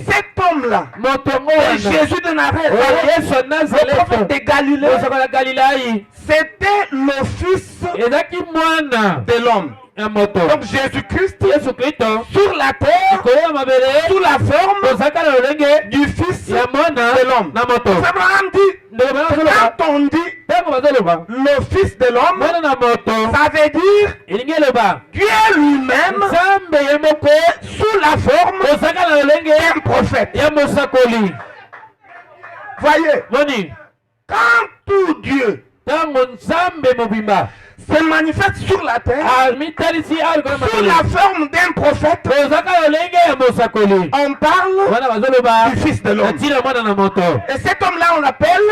cet homme-là, Jésus de Nazareth, le prophète de Galilée, c'était le fils de l'homme. Donc Jésus-Christ sur la terre, sous la forme du fils de l'homme. Abraham dit, quand on dit le fils de l'homme, ça veut dire Dieu lui-même sous la forme d'un prophète. Voyez, quand tout Dieu se manifeste sur la terre sous la forme d'un prophète, on parle du fils de l'homme. Et cet homme-là, on l'appelle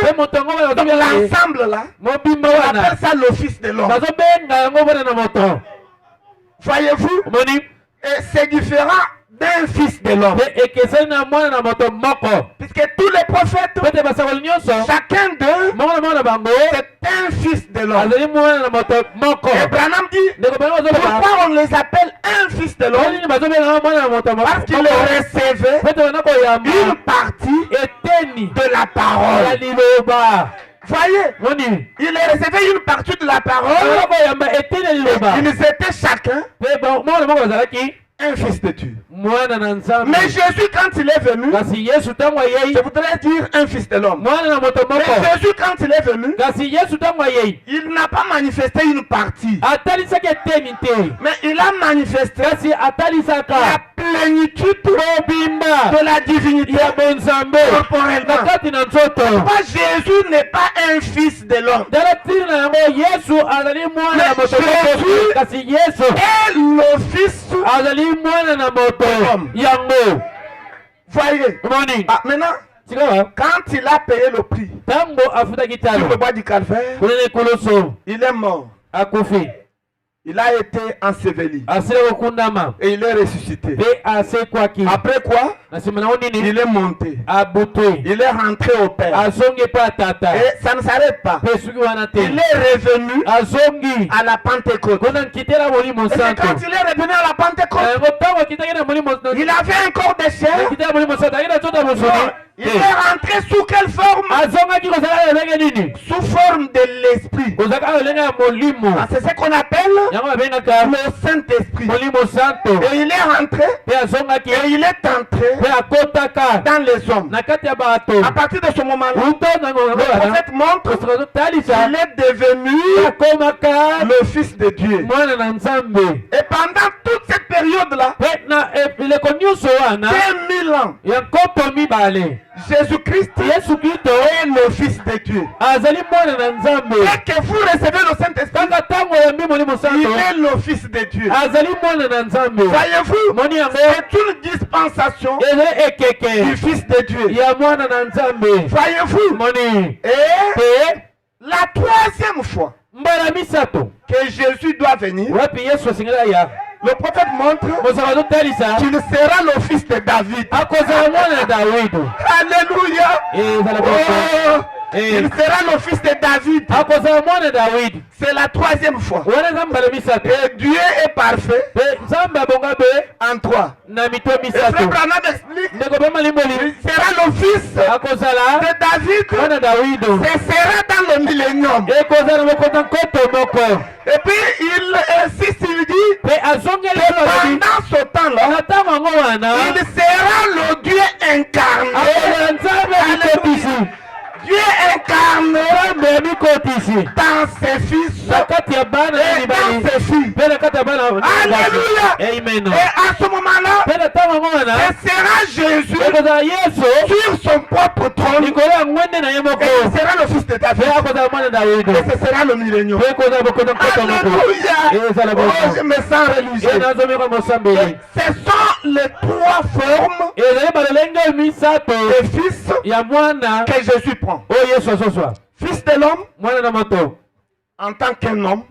l'ensemble là, on appelle ça le fils de l'homme. Voyez-vous, et c'est différent d'un fils de l'homme. Puisque tous les prophètes, chacun d'eux, c'est un fils de l'homme. Et Branham dit, pourquoi on les appelle un fils de l'homme? Parce qu'il recevait une partie de la parole. Voyez, il recevait une partie de la parole. Ils étaient chacun un fils de Dieu. Mais Jésus, quand il est venu, je voudrais dire un fils de l'homme. Mais Jésus, quand il est venu, il n'a pas manifesté une partie, mais il a manifesté la plénitude de la divinité corporellement. Pourquoi Jésus n'est pas un fils de l'homme? Mais Jésus est le fils de l'homme. Voyez, maintenant, quand il a payé le prix sur le bois du calvaire, il est mort. Il a été enseveli et il est ressuscité. Après quoi, il est monté. Il est rentré au Père. Et ça ne s'arrête pas. Il est revenu à la Pentecôte. Et quand il est revenu à la Pentecôte, il avait un corps de chair. Il est rentré sous quelle forme? Sous forme de l'esprit. C'est ce qu'on appelle le Saint-Esprit. Et il est rentré et il est entré dans les hommes. À partir de ce moment-là, le prophète montre qu'il est devenu le Fils de Dieu. Et pendant toute cette période-là, 2000 ans, Jésus-Christ est le Fils de Dieu. Dès que vous recevez le Saint-Esprit, il est le Fils de Dieu. Voyez-vous, c'est une dispensation du Fils de Dieu. Voyez-vous, et la troisième fois que Jésus doit venir, le prophète montre qu'il sera le fils de David. Alléluia. Oh, il sera le fils de David. C'est la troisième fois. Et Dieu est parfait en trois. Et Frère Branham explique, il sera le fils de David. Ce sera dans le millénium. Et puis il insiste, il dit, pendant ce temps-là, il sera le Dieu incarné. Dieu incarnera dans ses fils et dans ses filles. Alléluia. Amen. Et à ce moment-là, ce sera Jésus sur son propre trône. Et ce sera le fils de David. Et ce sera le millénium. Alléluia. Oh, je me sens religieux. Et ce sont les trois formes de fils que Jésus prend. Fils de l'homme en tant qu'un homme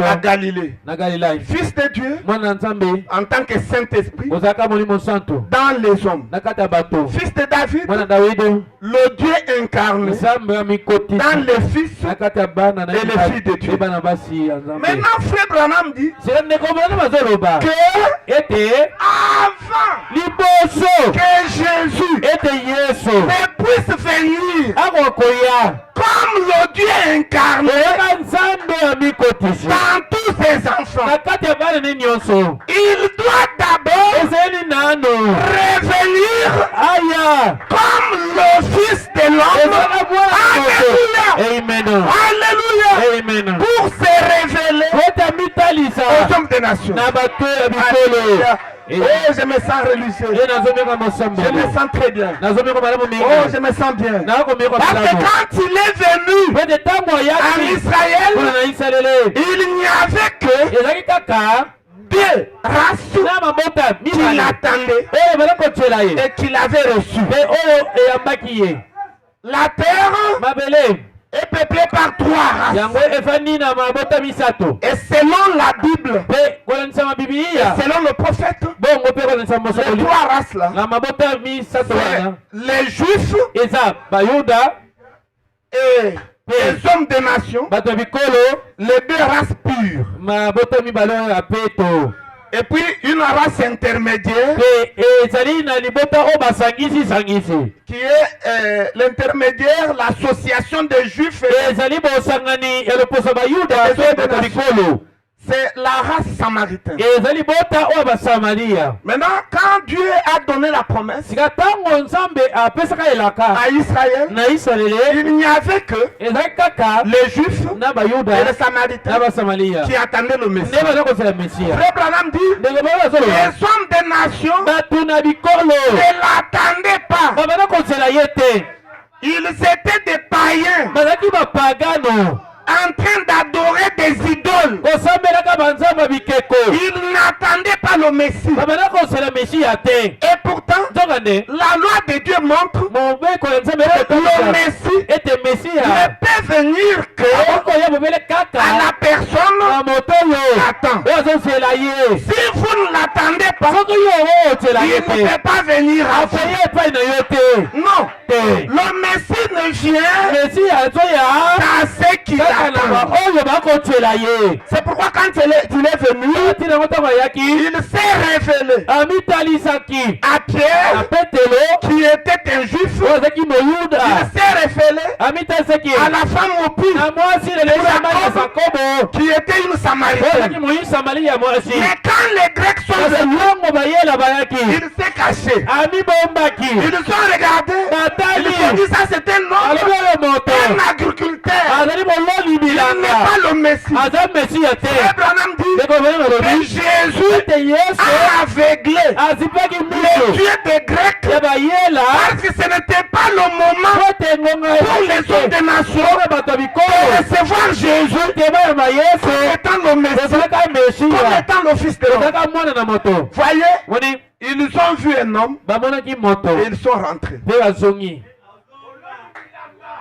à Galilée. Fils de Dieu en tant que Saint-Esprit dans les hommes. Fils de David, le Dieu incarné dans les fils et les filles de Dieu. Maintenant, frère Branham dit que avant que Jésus ne puisse venir comme le Dieu incarné dans tous ses enfants, il doit d'abord revenir comme le Fils de l'homme. Alléluia. Alléluia. Pour se révéler aux hommes des nations. Alléluia. Oh, je me sens religieux. Je me sens très bien. Oh, je me sens bien. Parce que quand il est venu en Israël, il n'y avait que deux races qui l'attendaient et qui l'avaient reçu. La terre est peuplée par trois races. Et selon la Bible, et selon le prophète, les trois races là, les Juifs et les hommes des nations, les deux races pures. Et puis une race intermédiaire qui est l'intermédiaire, l'association des Juifs et c'est la race samaritaine. Maintenant, quand Dieu a donné la promesse à Israël, il n'y avait que les Juifs et les Samaritains qui attendaient le Messie. Frère Branham dit, les hommes des nations ne l'attendaient pas. Ils étaient des païens en train d'adorer des idoles. Ils n'attendaient pas le Messie. Et pourtant, la loi de Dieu montre que le Messie ne peut venir que à la personne. Attends. Si vous ne l'attendez pas, il ne peut pas venir à vous. Non. Le Messie ne vient qu'à ceux qui l'attendent. C'est pourquoi quand il est venu, il s'est révélé à Pierre, qui était un juif. Il s'est révélé à la femme au puits, qui était une samaritaine. Mais quand les Grecs sont venus, il s'est caché. Ils ont regardé. Ils ont dit ça c'est un homme, un agriculteur. Il n'est pas le Messie. Abraham dit que Jésus a aveuglé les dieux des Grecs parce que ce n'était pas le moment pour les hommes des nations de recevoir Jésus comme étant le Messie, comme étant le Fils de l'homme. Voyez, ils ont vu un homme et ils sont rentrés.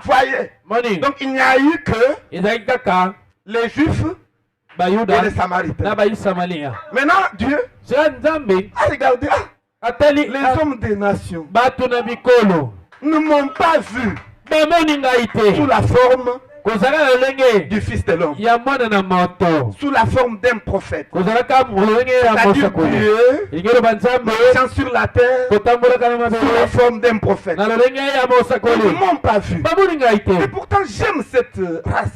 Voyez, donc il n'y a eu que les Juifs et les Samaritains. Maintenant, Dieu a regardé, les hommes des nations ne m'ont pas vu sous la forme du Fils de l'homme, sous la forme d'un prophète, c'est-à-dire Dieu marchant sur la terre sous la forme d'un prophète. Ils ne m'ont pas vu. Et pourtant j'aime cette race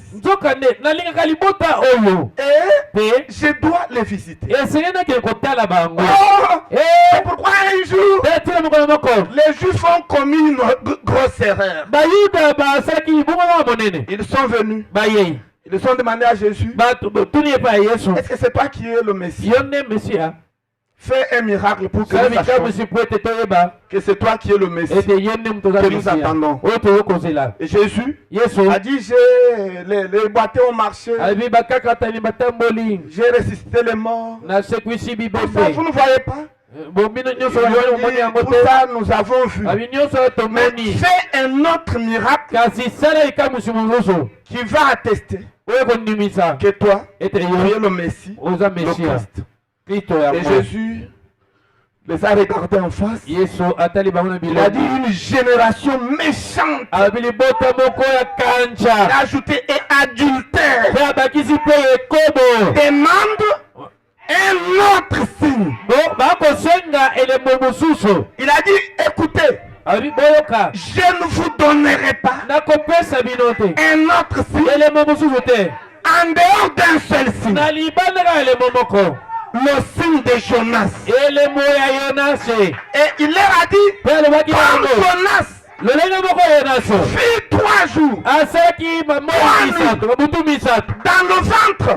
et je dois les visiter. C'est pourquoi un jour les Juifs ont commis une grosse erreur. Ils sont venus. Ils se sont demandé à Jésus, est-ce que c'est toi qui es le Messie? Fais un miracle pour que nous sachions que c'est toi qui es le Messie que nous attendons. Et Jésus a dit, les boiteux ont marché, j'ai ressuscité les morts. Vous ne voyez pas? Tout ça nous avons vu. Mais fais un autre miracle qui va attester que toi, tu es le Messie, le Christ. Et Jésus les a regardés en face. Il a dit une génération méchante. Il a ajouté et adultère. Demande un autre signe. Il a dit, écoutez, je ne vous donnerai pas un autre signe en dehors d'un seul signe. Le signe de Jonas. Et il leur a dit, comme Jonas fit 3 jours, 3 nuits, dans le ventre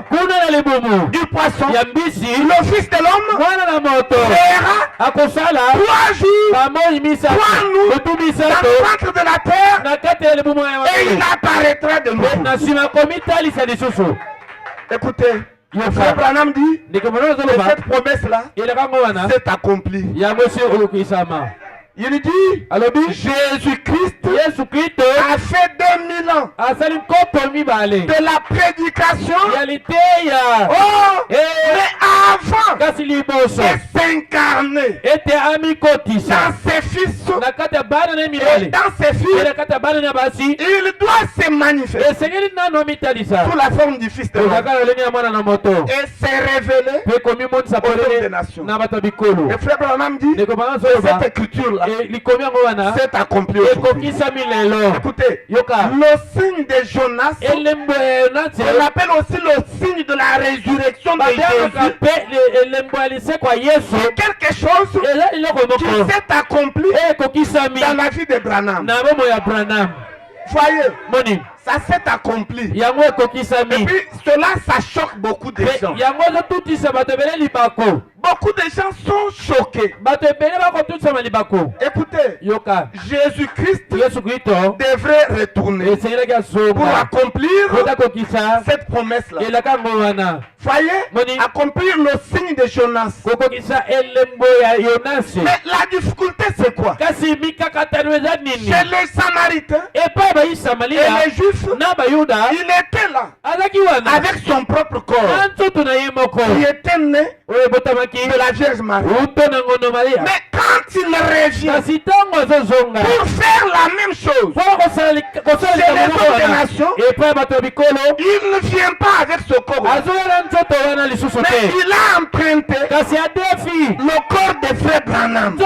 du poisson, le Fils de l'homme fera 3 jours, 3 nuits, dans le ventre de la terre, et il apparaîtra de nouveau. Écoutez, le frère Branham dit que cette promesse-là s'est accomplie. Il dit, Jésus-Christ a fait 2000 ans de la prédication. Mais avant de s'incarner dans ses fils et dans ses filles, il doit se manifester sous la forme du Fils de l'homme et s'est révélé aux des nations. Le frère Branham dit que cette écriture-là c'est accompli aujourd'hui. Écoutez, le signe de Jonas, on l'appelle aussi le signe de la résurrection de Jésus. C'est quelque chose qui s'est accompli dans la vie de Branham. Voyez, ça s'est accompli. Et puis cela, ça choque beaucoup de gens. Beaucoup de gens sont choqués. Écoutez, Jésus-Christ devrait retourner pour accomplir cette promesse-là. Voyez, accomplir le signe de Jonas. Mais la difficulté, c'est quoi? Chez les Samaritains et les Juifs, il était là avec son propre corps. Il était né de la Vierge Marie. Mais quand il revient pour faire la même chose chez les autres nations, il ne vient pas avec ce corps. Mais il a emprunté le corps de frère Branham.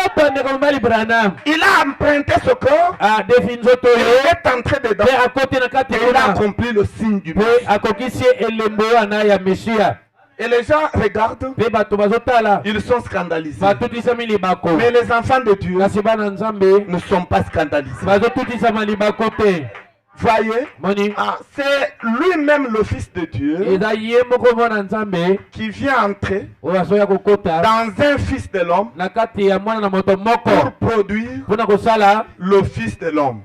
Il a emprunté ce corps. Il est entré dedans. Et il a accompli le signe du Messie. Et les gens regardent, ils sont scandalisés. Mais les enfants de Dieu ne sont pas scandalisés. Voyez, c'est lui-même le Fils de Dieu qui vient entrer dans un Fils de l'homme pour produire le Fils de l'homme.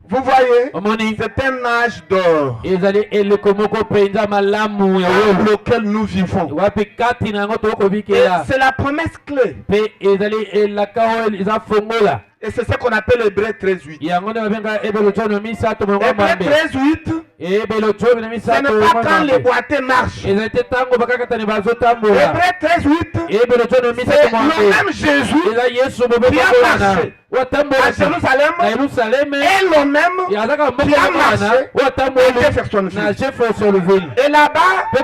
Vous voyez, c'est un âge d'or dans lequel nous vivons. C'est la promesse clé. Et c'est ce qu'on appelle Hébreux 13:8. Hébreux 13:8, ce n'est pas quand les boiteux marchent. Hébreux 13:8, c'est le même Jésus qui a marché à Jérusalem et le même qui a marché à Jeffersonville. Et là-bas, il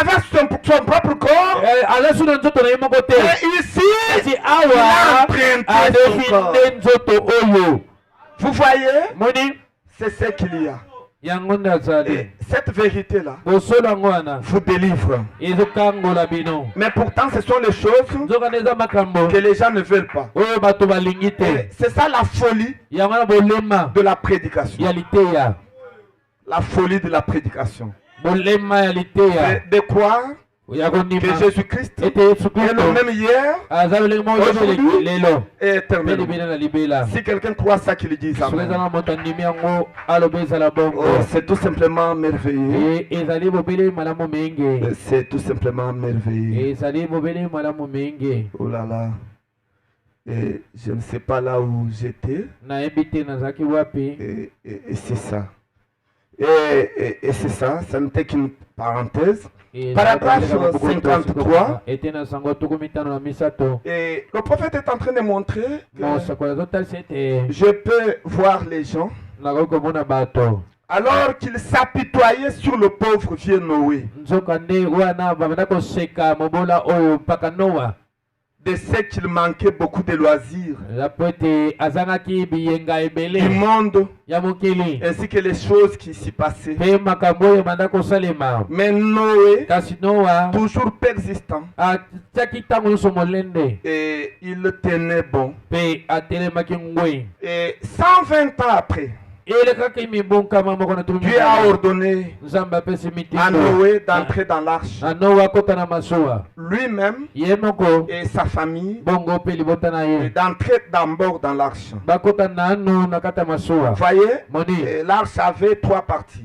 avait son propre corps. Et ici, il a emprunté son corps. Vous voyez, c'est ce qu'il y a. Et cette vérité-là vous délivre. Mais pourtant, ce sont les choses que les gens ne veulent pas. C'est ça la folie de la prédication. la folie de la prédication. De croire que Jésus-Christ est le même hier, aujourd'hui et éternellement. Si quelqu'un croit ça, qu'il dise amen. Oh, c'est tout simplement merveilleux. C'est tout simplement merveilleux. Oh là là. Et je ne sais pas là où j'étais. Et c'est ça. Et c'est ça, ça n'était qu'une parenthèse. Paragraphe 53. Et le prophète est en train de montrer que je peux voir les gens alors qu'ils s'apitoyaient sur le pauvre vieux Noé. De ce qu'il manquait beaucoup de loisirs, du monde, ainsi que les choses qui s'y passaient. Mais Noé, toujours persistant, et il tenait bon. Et 120 ans après, Dieu a ordonné à Noé d'entrer dans l'arche. Lui-même et sa famille d'entrer d'abord dans l'arche. Vous voyez, l'arche avait 3 parties.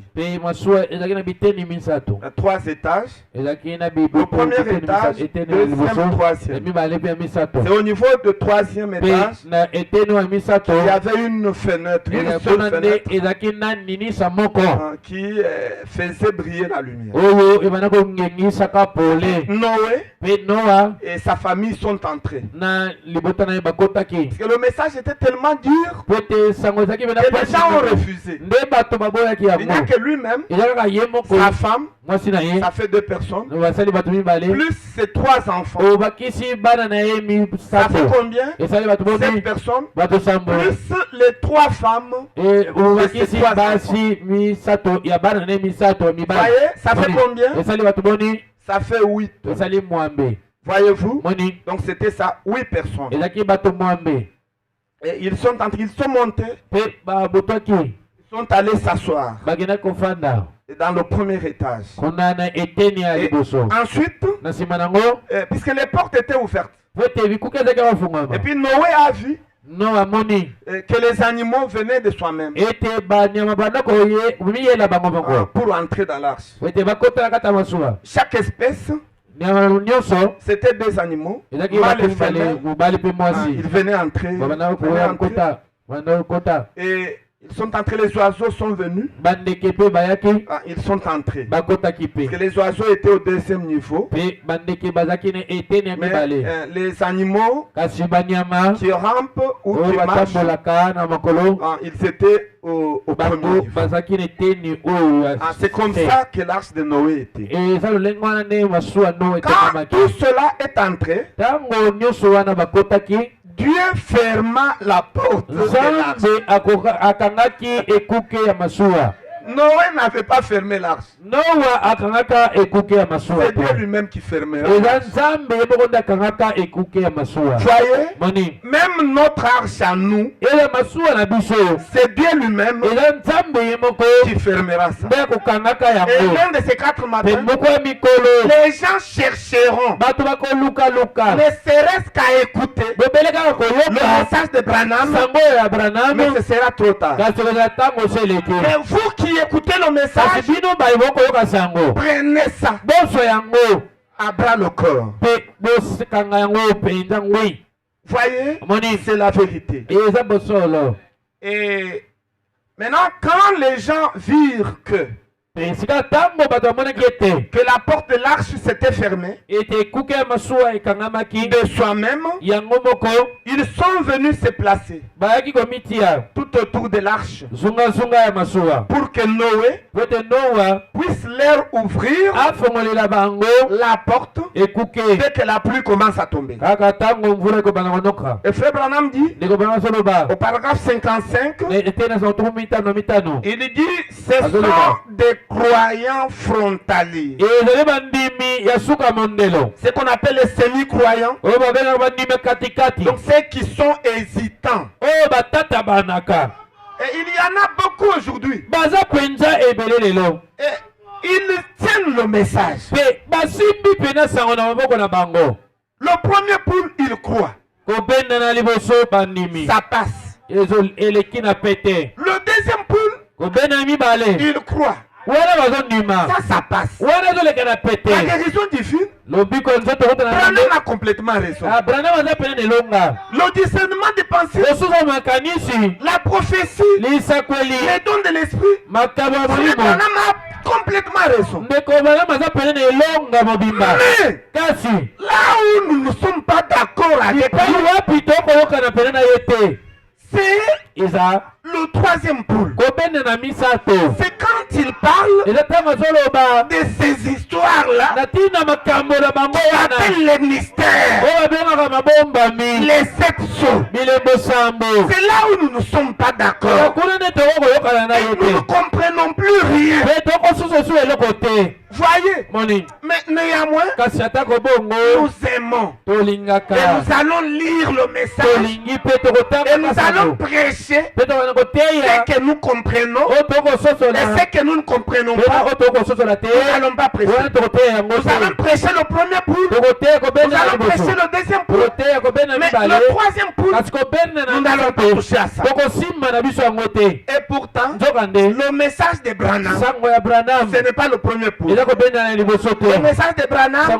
3 étages. Le premier étage, deuxième, troisième. C'est au niveau du 3e étage qu'il y avait une fenêtre, une seule fenêtre qui faisait briller la lumière. Noé et sa famille sont entrés. Parce que le message était tellement dur que les gens ont refusé. Il n'y a que lui-même, sa femme, ça fait 2 personnes, plus ses 3 enfants. Ça fait combien? 7 personnes, plus les 3 femmes. Voyez, ça fait combien? Ça fait 8. Voyez-vous? Donc c'était ça, 8 personnes. Et ils sont montés. Ils sont allés s'asseoir dans le premier étage. Et ensuite, puisque les portes étaient ouvertes, et puis Noé a vu que les animaux venaient de soi-même pour entrer dans l'arche. Chaque espèce, c'était 2 animaux, mâle et femelle. Ils venaient entrer. Et ils sont entrés, les oiseaux sont venus. Ils sont entrés. Parce que les oiseaux étaient au 2e niveau. Mais les animaux qui rampent ou qui marchent, ils étaient au premier niveau. C'est comme ça que l'arche de Noé était. Quand tout cela est entré, Dieu ferma la porte de l'arche. Noé n'avait pas fermé l'arche. C'est Dieu lui-même qui fermera. Voyez, même notre arche à nous, c'est Dieu lui-même qui fermera ça. Et l'un de ces 4 matins, les gens chercheront, ne serait-ce qu'à écouter le message de Branham, mais ce sera trop tard. Mais vous qui écoutez le message, prenez ça à bras le corps. Voyez, c'est la vérité. Et maintenant, quand les gens virent que la porte de l'arche s'était fermée de soi-même, ils sont venus se placer tout autour de l'arche pour que Noé puisse leur ouvrir la porte dès que la pluie commence à tomber. Et Frère Branham dit au paragraphe 55, il dit ce sont des croyants frontaliers. Ce qu'on appelle les semi-croyants. Donc ceux qui sont hésitants. Et il y en a beaucoup aujourd'hui. Et ils tiennent le message. Le premier poule, il croit. Ça passe. Le deuxième poule, il croit. Ça passe. La guérison divine, Branham a complètement raison. Le discernement des pensées, la prophétie, les dons de l'esprit, Branham a complètement raison. Mais là où nous ne sommes pas d'accord avec lui, c'est le troisième poule. C'est quand il parle de ces histoires-là, on appelle les mystères, les sept sceaux. C'est là où nous ne sommes pas d'accord. Et nous ne comprenons plus rien. Voyez, mais néanmoins, nous aimons. Et nous allons lire le message. Et nous allons prêcher ce que nous comprenons. Et ce que nous ne comprenons pas, nous n'allons pas prêcher. Nous allons prêcher le premier poule. Nous allons prêcher le deuxième poule. Mais le troisième poule, nous n'allons pas toucher à ça. Et pourtant, le message de Branham, ce n'est pas le premier poule. Le message de Branham, ce n'est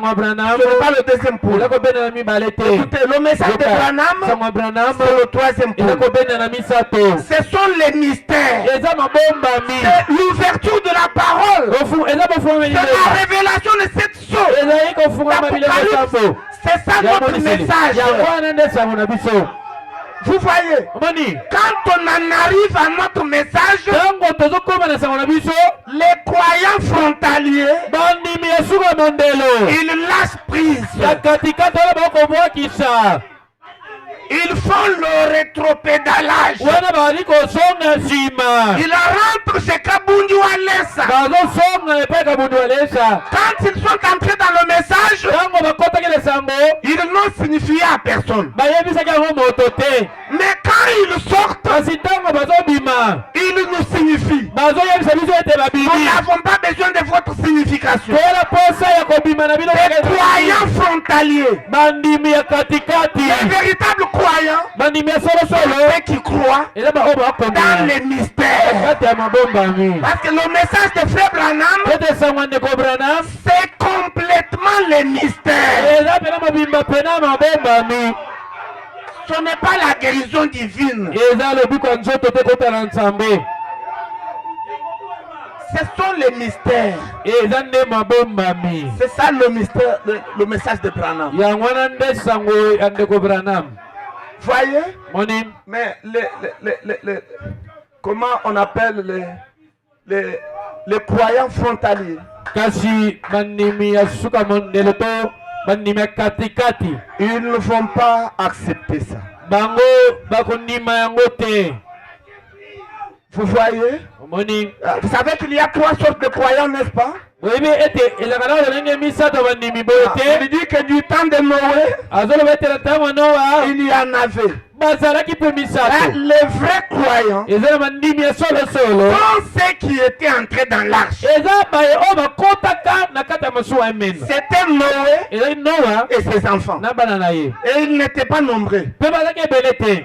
pas le deuxième poule. Écoutez, le message de Branham, c'est le troisième poule. Ce sont les mystères. C'est l'ouverture de la parole. C'est la révélation de cette chose. C'est ça notre message. Vous voyez, quand on en arrive à notre message, les croyants frontaliers, ils lâchent prise. Ils font le rétropédalage. Ils rentrent chez Kabundu Alessa. Quand ils sont entrés dans le message, ils n'ont signifié à personne. Mais quand ils sortent, ils nous signifient. Nous n'avons pas besoin de votre signification. Les croyants frontaliers, les véritables croyants, ceux qui croient dans les mystères. Parce que le message de Frère Branham, c'est complètement les mystères. Ce n'est pas la guérison divine. Ce sont les mystères. C'est ça le mystère, le message de Branham. Voyez? Mais comment on appelle les croyants frontaliers? Ils ne vont pas accepter ça. Vous voyez? Vous savez qu'il y a trois sortes de croyants, n'est-ce pas? Il dit que du temps de Noé, il y en avait. Les vrais croyants sont ceux qui étaient entrés dans l'arche. C'était Noé et ses enfants. Et ils n'étaient pas nombreux.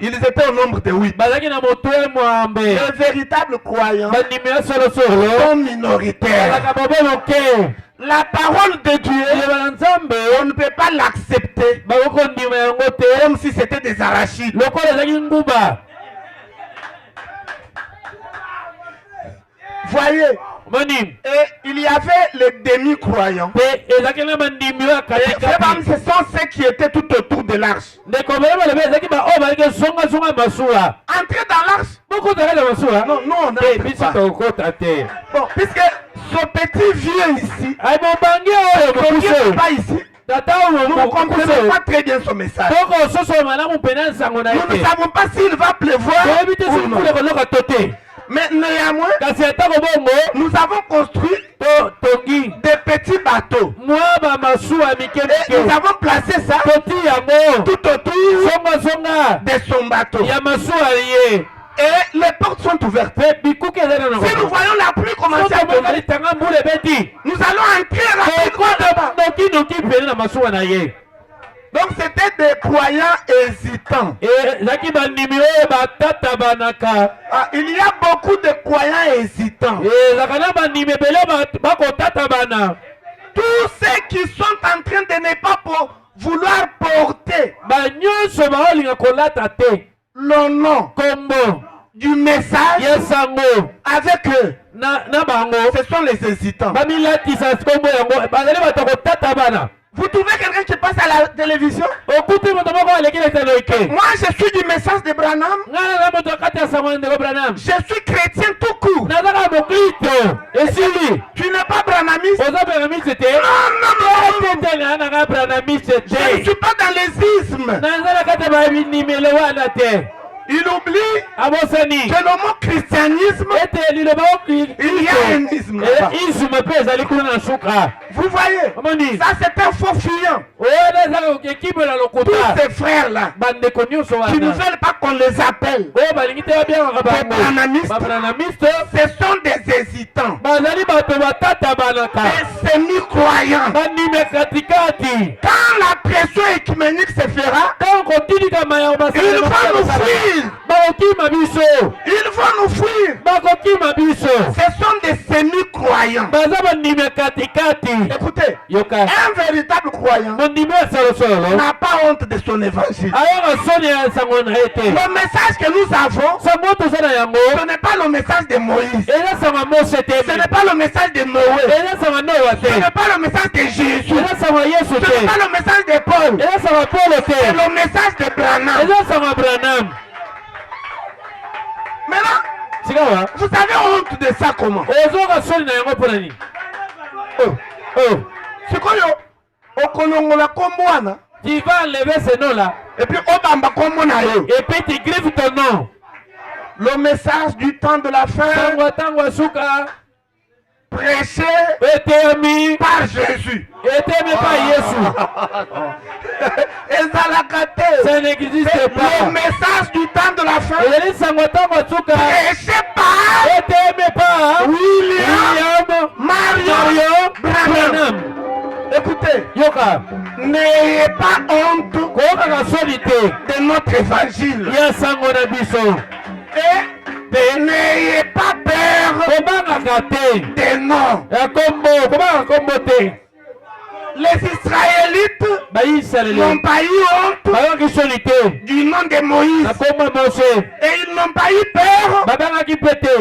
Ils étaient au nombre de 8. Les véritables croyants sont minoritaires. La parole de Dieu, on ne peut pas l'accepter comme si c'était des arachides. Voyez, et il y avait les demi-croyants. Ce sont ceux qui étaient tout autour de l'arche. Entrer dans l'arche? Non, non, on n'a Bon, puisque ce petit vieux ici, n'est pas ici. Nous ne comprenons pas très bien son message. Nous ne savons pas s'il va pleuvoir ou non. Mais néanmoins, nous avons construit des petits bateaux. Et nous avons placé ça tout autour de son bateau. Et les portes sont ouvertes. Si nous voyons la pluie commencer à tomber, nous allons entrer rapidement là-bas. Donc c'était des croyants hésitants. Il y a beaucoup de croyants hésitants. Tous ceux qui sont en train de ne pas vouloir porter le nom du message avec eux, ce sont les hésitants. Vous trouvez quelqu'un qui passe à la télévision? Moi, je suis du message de Branham. Je suis chrétien tout court. Et si tu n'es pas branhamiste? Non. Je ne suis pas dans l'isme. Il oublie que le mot christianisme, il y a un isme. Vous voyez, ça c'est un faux fuyant. Tous ces frères-là qui ne veulent pas qu'on les appelle des branhamistes, ce sont des hésitants, des semi-croyants. Quand la pression écuménique se fera, ils vont nous fuir. Ils vont nous fuir. Ce sont des semi-croyants. Écoutez, un véritable croyant n'a pas honte de son évangile. Le message que nous avons, ce n'est pas le message de Moïse. Ce n'est pas le message de Noé. Ce n'est pas le message de Jésus. Ce n'est pas le message de Paul. C'est le message de Branham. Maintenant, vous avez honte de ça comment? C'est quoi yo? Okolongola komboana. Tu vas enlever ce nom-là. Et puis obamba kombona yo. Et puis tu griffes ton nom. Le message du temps de la fin. Prêché par Jésus. Ça n'existe pas. Le message du temps de la fin. Prêché par William Marion Branham. Écoutez, n'ayez pas honte de notre évangile. Et n'ayez pas peur des noms. Les Israélites n'ont pas eu honte du nom de Moïse. Et ils n'ont pas eu peur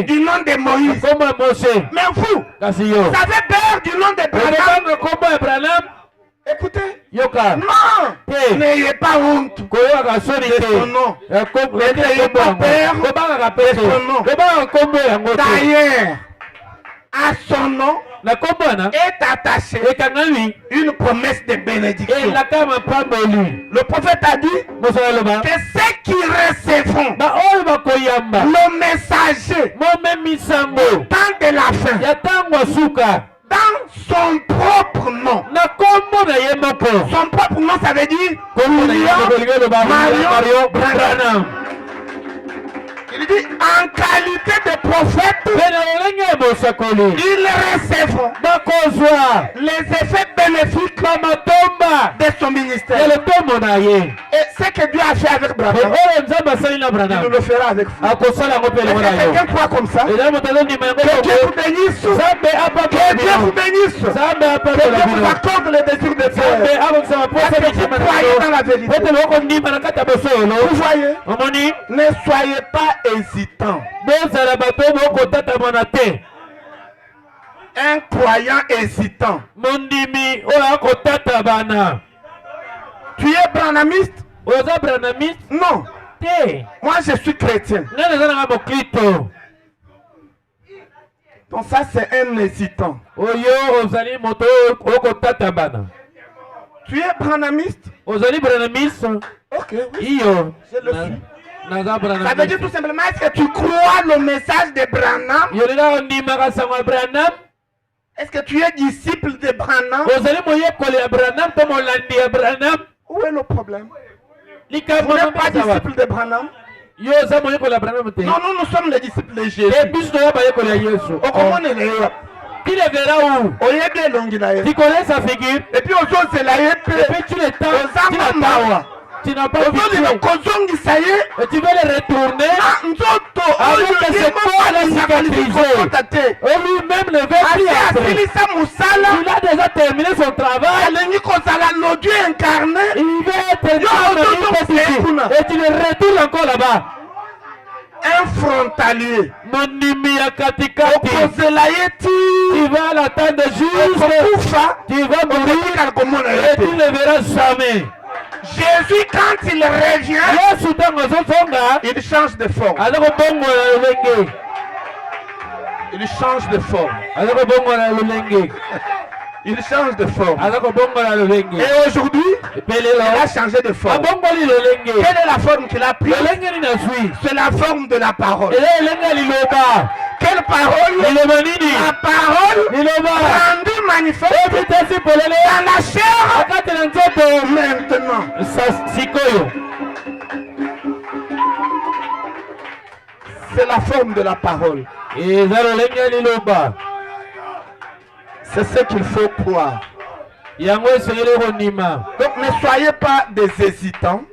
du nom de Moïse. Mais vous avez peur du nom de Branham? Écoutez, non, n'ayez pas honte de son nom. N'ayez pas peur de son nom. D'ailleurs, à son nom est attachée une promesse de bénédiction. Le prophète a dit que ceux qui recevront le messager tant de la fin dans son propre nom. Son propre nom, ça veut dire Marion Branham. Il dit en qualité de prophète, ils recevront les effets bénéfiques de son ministère. Et ce que Dieu a fait avec Branham, il nous le fera avec vous. Est-ce que quelqu'un croit comme ça? Que Dieu vous bénisse. Que Dieu vous bénisse. Que Dieu vous accorde le désir de Dieu. Est-ce que vous croyez dans la vérité? Vous voyez? Ne soyez pas hésitant. Un croyant hésitant. Tu es branhamiste? Non. Moi je suis chrétien. Donc ça c'est un hésitant. Tu es branhamiste? Ok, oui. Je le suis. Ça veut dire tout simplement, est-ce que tu crois le message de Branham? Est-ce que tu es disciple de Branham? Où est le problème? Vous n'êtes pas disciple de Branham? Yo za moyo kola Branham te. Non, nous sommes les disciples de Jésus. Et bis doya ba yekola Yesu. Comment on est là? Tu le verras où? Tu connais sa figure? Et puis aujourd'hui c'est la Et puis tu le tends. Tu n'as pas pitié. Et tu veux le retourner avec ses corps à cicatriser. Et lui-même ne veut plus après. Il a déjà terminé son travail. Il veut être incarné. Et tu le retournes encore là-bas. Un frontalier. Tu vas l'attendre juste. Tu vas mourir. Et tu ne verras jamais. Jésus, quand il revient, il change de forme. Il change de forme. Il change de forme. Et aujourd'hui, il a changé de forme. Quelle est la forme qu'il a prise? C'est la forme de la parole. Quelle parole? La parole rendue manifeste dans la chair maintenant. C'est la forme de la parole. C'est ce qu'il faut croire. Donc ne soyez pas des hésitants.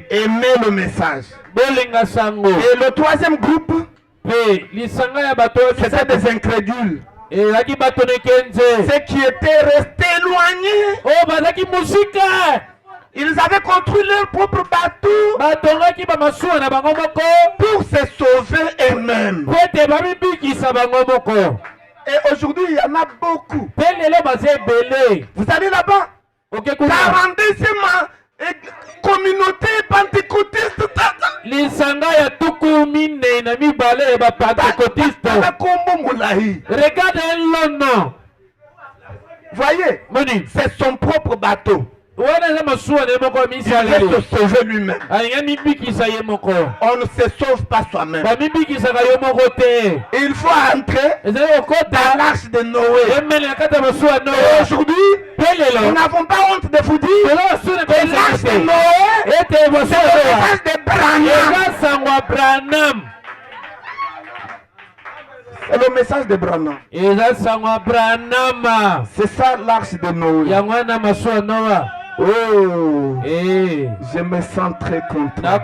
Aimez le message. Et le troisième groupe, c'était des incrédules. Ceux qui étaient restés éloignés. Ils avaient construit leur propre bateau pour se sauver eux-mêmes. Et aujourd'hui, il y en a beaucoup. Vous allez là-bas, 42e communauté pentecôtiste. Regarde voyez, c'est son propre bateau. Il veut se sauver lui-même. On ne se sauve pas soi-même. Il faut entrer dans l'arche de Noé. Et aujourd'hui, nous n'avons pas honte de vous dire que l'arche de Noé, c'est le message de Branham. C'est le message de Branham. C'est ça l'arche de Noé. Oh, je me sens très content.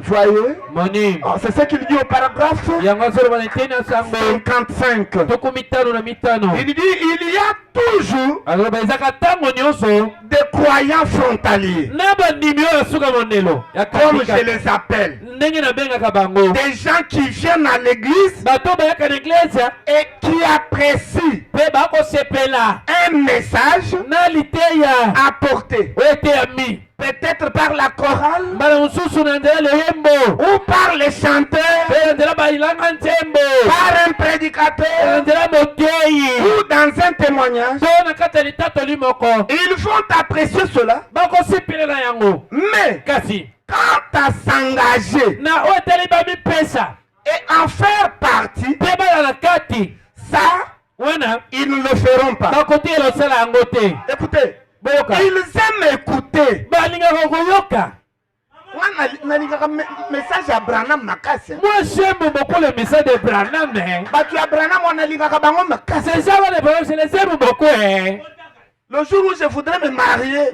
Voyez, c'est ce qu'il dit au paragraphe 55. Il dit il y a toujours des croyants frontaliers, comme je les appelle, des gens qui viennent à l'église et qui apprécient un message apporté, peut-être par la chorale ou par les chanteurs, par un prédicateur ou dans un témoignage. Ils vont apprécier cela, mais quant à s'engager et en faire partie, ça ils ne le feront pas. Écoutez, ils aiment écouter. Message à Branham Makassi. Moi j'aime beaucoup le message de Branham. Tu as Branham, on a Makassi. C'est ça les problèmes, je les aime beaucoup. Le jour où je voudrais me marier,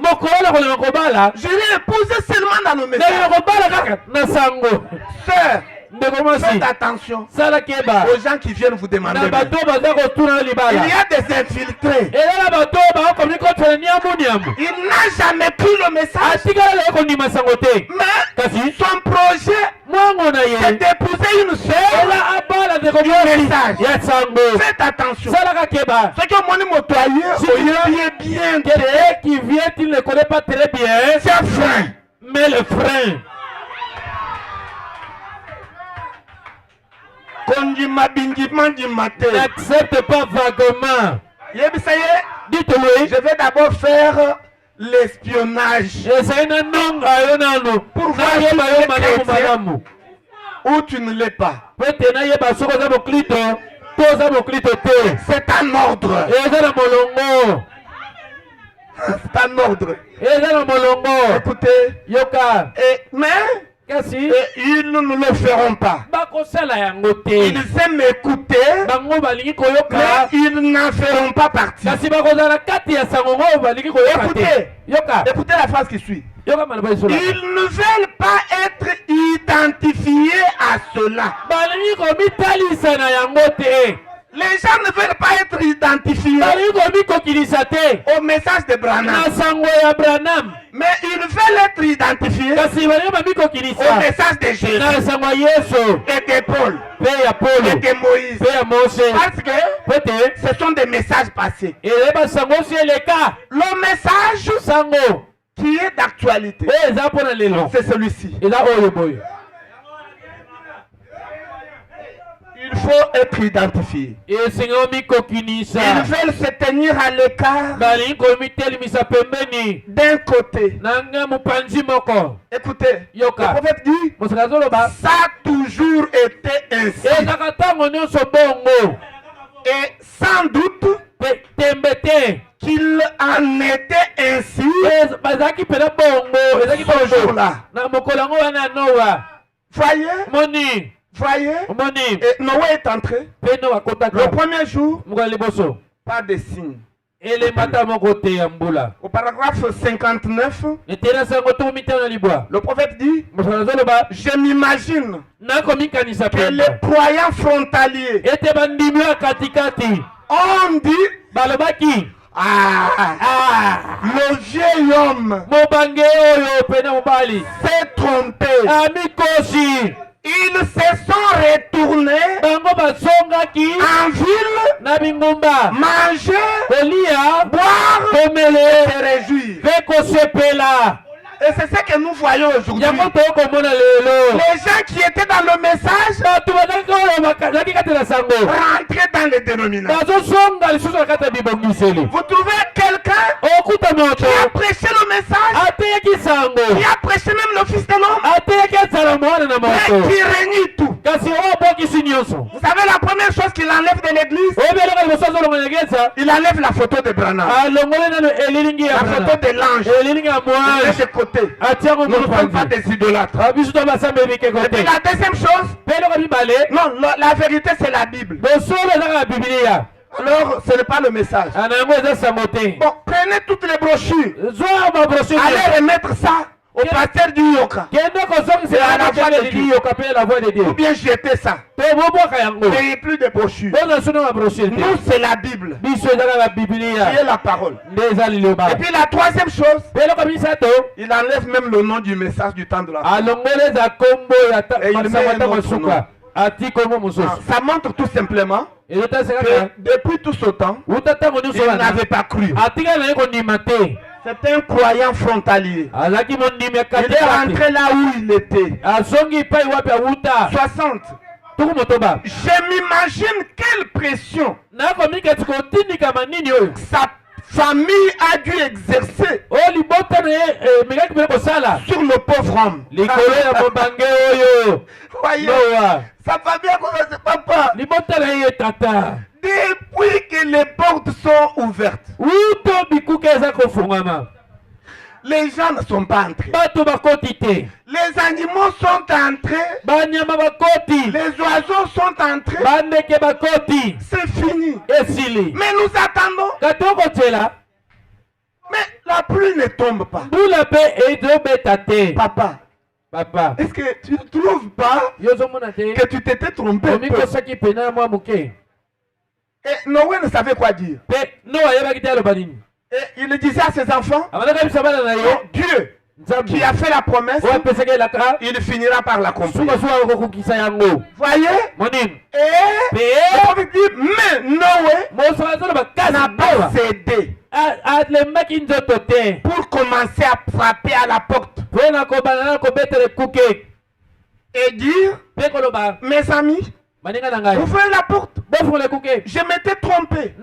je vais épouser seulement dans le message. Sœur, faites attention aux gens qui viennent vous demander. Il y a des infiltrés. Il n'a jamais pris le message. Mais son projet, c'est d'épouser une sœur. Du message. Faites attention. Ce que mon motoyer, bien qui vient, il ne connaît pas très bien. C'est un frein. Mais le frein. N'accepte pas vaguement. Dites-lui, je vais d'abord faire l'espionnage pour voir si tu es chrétien ou tu ne l'es pas. C'est un ordre. C'est un ordre. Écoutez, mais ils ne le feront pas. Ils aiment écouter, mais ils n'en feront pas partie. Écoutez la phrase qui suit. Ils ne veulent pas être identifiés à cela. Les gens ne veulent pas être identifiés au message de Branham. Mais ils veulent être identifiés au message de Jésus et de Paul et de Moïse. Parce que ce sont des messages passés. Le message qui est d'actualité, c'est celui-ci. Il faut être identifié. Ils veulle se tenir à l'écart d'un côté. Écoutez, le prophète dit, ça a toujours été ainsi. Et sans doute qu'il en était ainsi ce jour-là. Voyez, et Noé est entré. Le premier jour, pas de signe. Au paragraphe 59, le prophète dit, je m'imagine que les croyants frontaliers ont dit, le vieil homme s'est trompé. Ils se sont retournés en ville, manger, boire et se réjouir. Et c'est ce que nous voyons aujourd'hui. Les gens qui étaient dans le message rentraient dans les dénominations. Vous trouvez quelqu'un qui a prêché le message, qui a prêché même le Fils de l'homme, mais qui renie tout. Vous savez la première chose qu'il enlève de l'église, il enlève la photo de Branham, la photo de l'ange de côté. Nous ne sommes pas des idolâtres. Et puis la deuxième chose, non, la vérité c'est la Bible. Alors ce n'est pas le message. Bon, prenez toutes les brochures, allez remettre ça au pasteur du Yoka et à la voix de Dieu. Ou bien jeter ça. Payez plus de brochures. Nous c'est la Bible qui est la parole. Et puis la troisième chose, il enlève même le nom du message du temps de la fin. Et il met un autre nom. Ça montre tout simplement que depuis tout ce temps, il n'avait pas cru. C'est un croyant frontalier. Il est rentré là où il était. 60. Je m'imagine quelle pression sa famille a dû exercer sur le pauvre homme. Voyez, sa famille a commencé, papa. Depuis que les portes sont ouvertes, les gens ne sont pas entrés. Les animaux sont entrés. Les oiseaux sont entrés. C'est fini. Mais nous attendons. Mais la pluie ne tombe pas. Papa, est-ce que tu ne trouves pas que tu t'étais trompé? Et Noé ne savait quoi dire. Et il disait à ses enfants, Dieu qui a fait la promesse, il finira par l'accomplir. Voyez? Et on dit, mais Noé n'a pas cédé pour commencer à frapper à la porte et dire, mes amis, ouvrez la porte. Je m'étais trompé.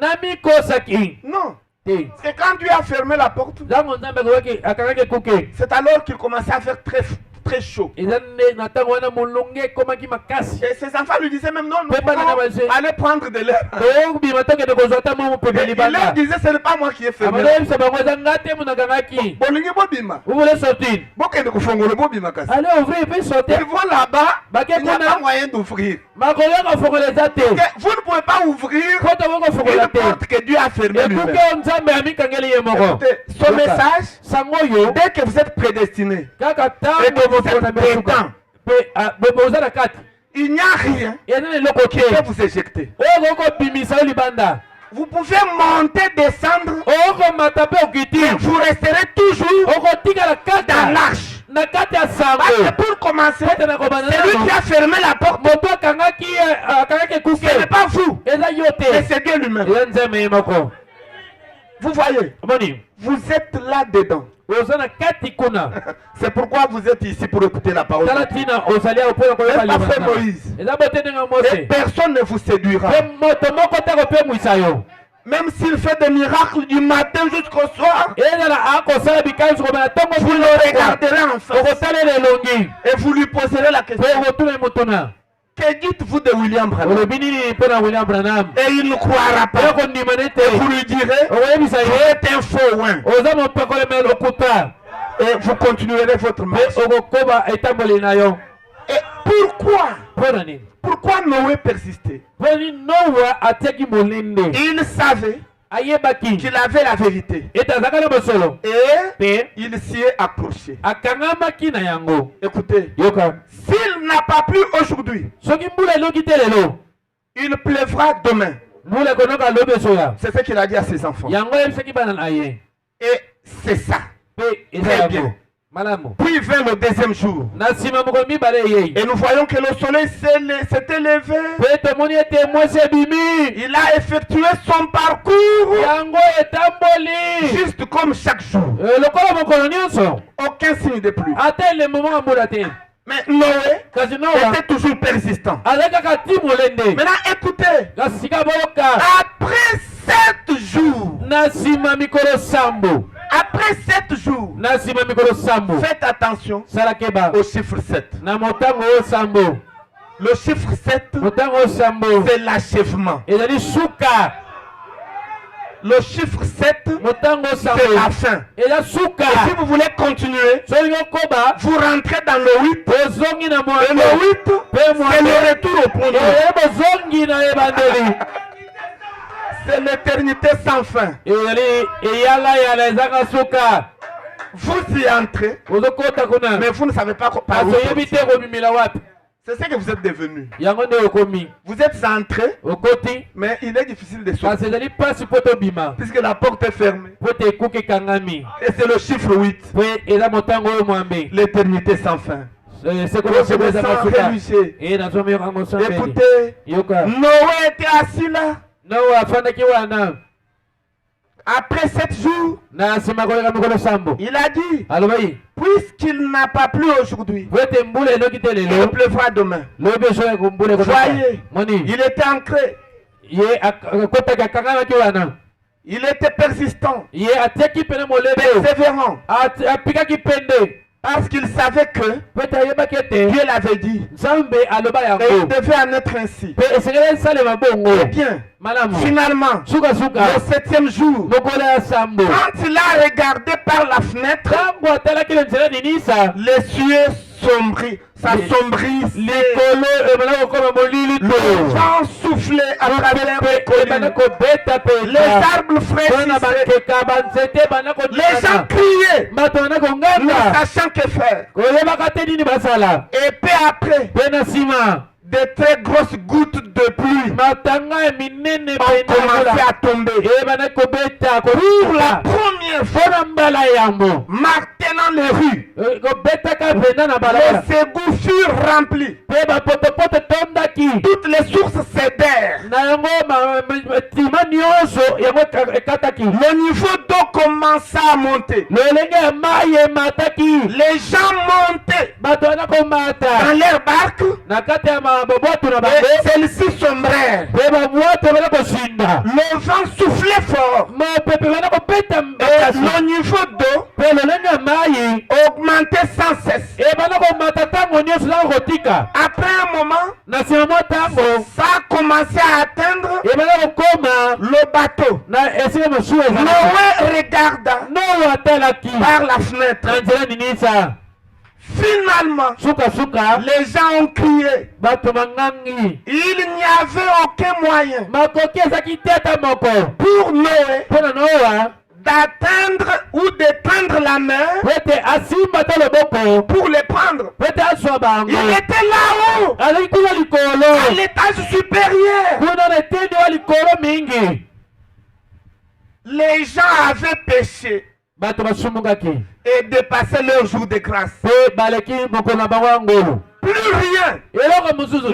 Non. C'est quand Dieu a fermé la porte, c'est alors qu'il commençait à faire très très chaud. Et ses enfants lui disaient même non, nous pouvons aller prendre de l'air. Il leur disait ce n'est pas moi qui ai fait. Vous voulez sortir? Allez ouvrir et puis sortir. Ils vont là-bas, il n'y a pas moyen d'ouvrir. Vous ne pouvez pas ouvrir une porte que Dieu a fermée lui-même. Écoutez, ce message, dès que vous êtes prédestiné et que vous êtes prétend, il n'y a rien qui peut vous éjecter. Vous pouvez monter, descendre, mais vous resterez toujours dans l'arche. Parce que pour commencer, c'est lui qui a fermé la porte. Ce n'est pas vous, mais c'est Dieu lui-même. Vous voyez, vous êtes là-dedans. C'est pourquoi vous êtes ici pour écouter la parole. Parfait Moïse. Et personne ne vous séduira. Même s'il fait des miracles du matin jusqu'au soir, vous le regarderez en face et vous lui poserez la question. Que dites-vous de William Branham? Et il ne croira pas. Et vous lui direz, vous êtes un faux oin. Et vous continuerez votre marche. Et pourquoi Noé persistait? Il savait qu'il avait la vérité. Et il s'y est accroché. Écoutez, s'il n'a pas plu aujourd'hui, il pleuvra demain. C'est ce qu'il a dit à ses enfants. Et c'est ça. Très bien. Puis vint le deuxième jour. Et nous voyons que le soleil s'était levé. Il a effectué son parcours juste comme chaque jour. Aucun signe de pluie. Mais Noé était toujours persistant. Maintenant écoutez. Après 7 jours. Après 7 jours, faites attention au chiffre 7. Le chiffre 7, c'est l'achèvement. Le chiffre 7, c'est la fin. Et si vous voulez continuer, vous rentrez dans le 8. Et le 8, c'est le retour au point. C'est l'éternité sans fin. Vous y entrez, mais vous ne savez pas par où sortir. C'est ce que vous êtes devenu. Vous êtes entré, mais il est difficile de sortir. Puisque la porte est fermée. Et c'est le chiffre 8. L'éternité sans fin. Écoutez, Noé était assis là. Après 7 jours, il a dit, puisqu'il n'a pas plu aujourd'hui, il pleuvra demain. Voyez, il était ancré. Il était persistant, persévérant. Parce qu'il savait que Dieu l'avait dit. Et il devait en être ainsi. Eh bien, finalement, le 7e jour, quand il a regardé par la fenêtre, les cieux s'assombrissent, le vent soufflait à travers les collines, les arbres fraîchissaient, les gens criaient, ne sachant que faire. Et peu après, de très grosses gouttes de pluie ont commencé à tomber. Pour la première fois, maintenant les rues, les égouts furent remplis. Toutes les sources cédèrent. Le niveau d'eau commença à monter. Les gens montaient dans leur barque. Et celles-ci sombrèrent. Le vent soufflait fort. Et le niveau d'eau augmentait sans cesse. Après un moment, ça a commencé à atteindre le bateau. Noé regarda par la fenêtre. Finalement, les gens ont crié. Il n'y avait aucun moyen pour Noé d'atteindre ou d'étendre la main pour les prendre. Il était là-haut, à l'étage supérieur. Les gens avaient péché et dépassé leur jour de grâce. Plus rien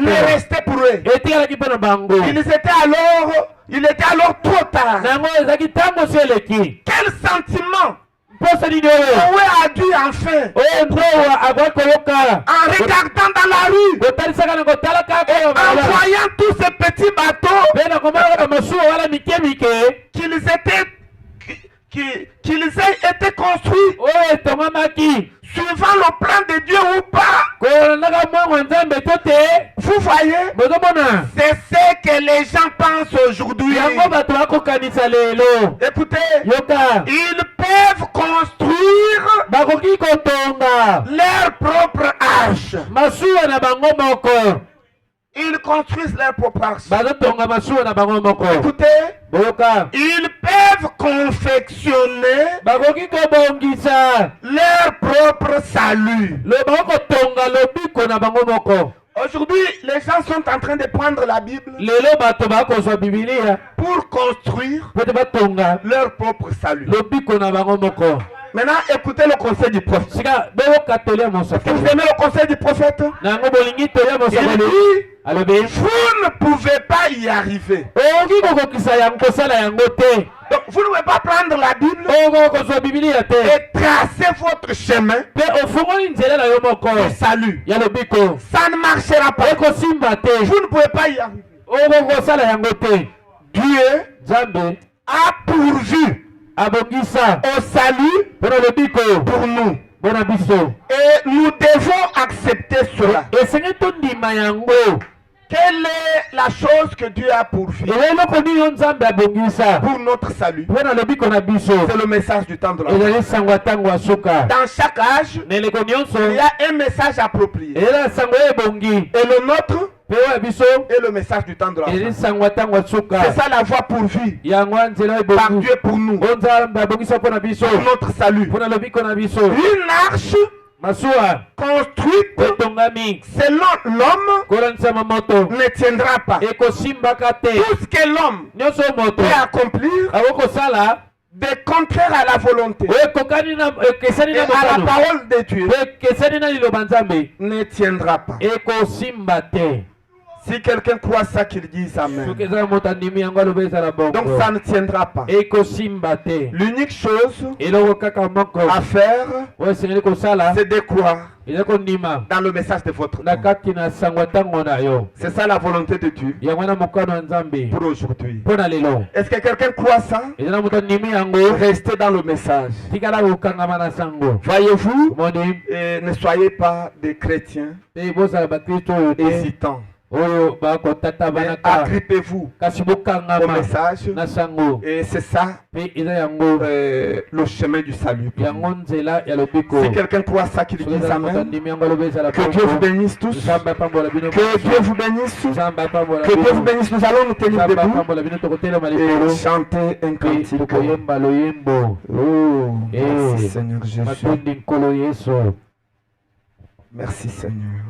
ne restait pour eux. Il était alors trop tard. Quel sentiment Noé a dû enfin, en regardant dans la rue, en voyant tous ces petits bateaux qu'ils aient été construits suivant le plan de Dieu ou pas. Vous voyez, c'est ce que les gens pensent aujourd'hui. Écoutez, ils peuvent construire leur propre arche. Ils construisent leur propre arche. Écoutez, ils peuvent confectionner leur propre salut. Aujourd'hui, les gens sont en train de prendre la Bible pour construire leur propre salut. Maintenant, écoutez le conseil du prophète. Vous aimez le conseil du prophète? Il dit, vous ne pouvez pas y arriver. Donc, vous ne pouvez pas prendre la Bible et tracer votre chemin de salut. Ça ne marchera pas. Vous ne pouvez pas y arriver. Dieu a pourvu au salut pour nous. Et nous devons accepter cela. Quelle est la chose que Dieu a pourvu pour notre salut? C'est le message du temps de la fin. Dans chaque âge, il y a un message approprié. Et le nôtre est le message du temps de la fin. C'est ça la voie pourvue par Dieu pour nous, pour notre salut. Une arche construite selon l'homme ne tiendra pas. Tout ce que l'homme peut accomplir de contraire à la volonté et à la parole de Dieu ne tiendra pas. Si quelqu'un croit ça, qu'il dise Amen. Donc ça ne tiendra pas. L'unique chose à faire, c'est de croire dans le message de votre nom. C'est ça la volonté de Dieu pour aujourd'hui. Est-ce que quelqu'un croit ça? Restez dans le message. Voyez-vous, ne soyez pas des chrétiens hésitants. Agrippez-vous au message et c'est ça le chemin du salut. Si quelqu'un croit ça, qu'il dise Amen. Que Dieu vous bénisse tous. Que Dieu vous bénisse. Que Dieu vous bénisse. Nous allons nous tenir debout et chanter un cantique. Oh, merci Seigneur Jésus. Merci Seigneur.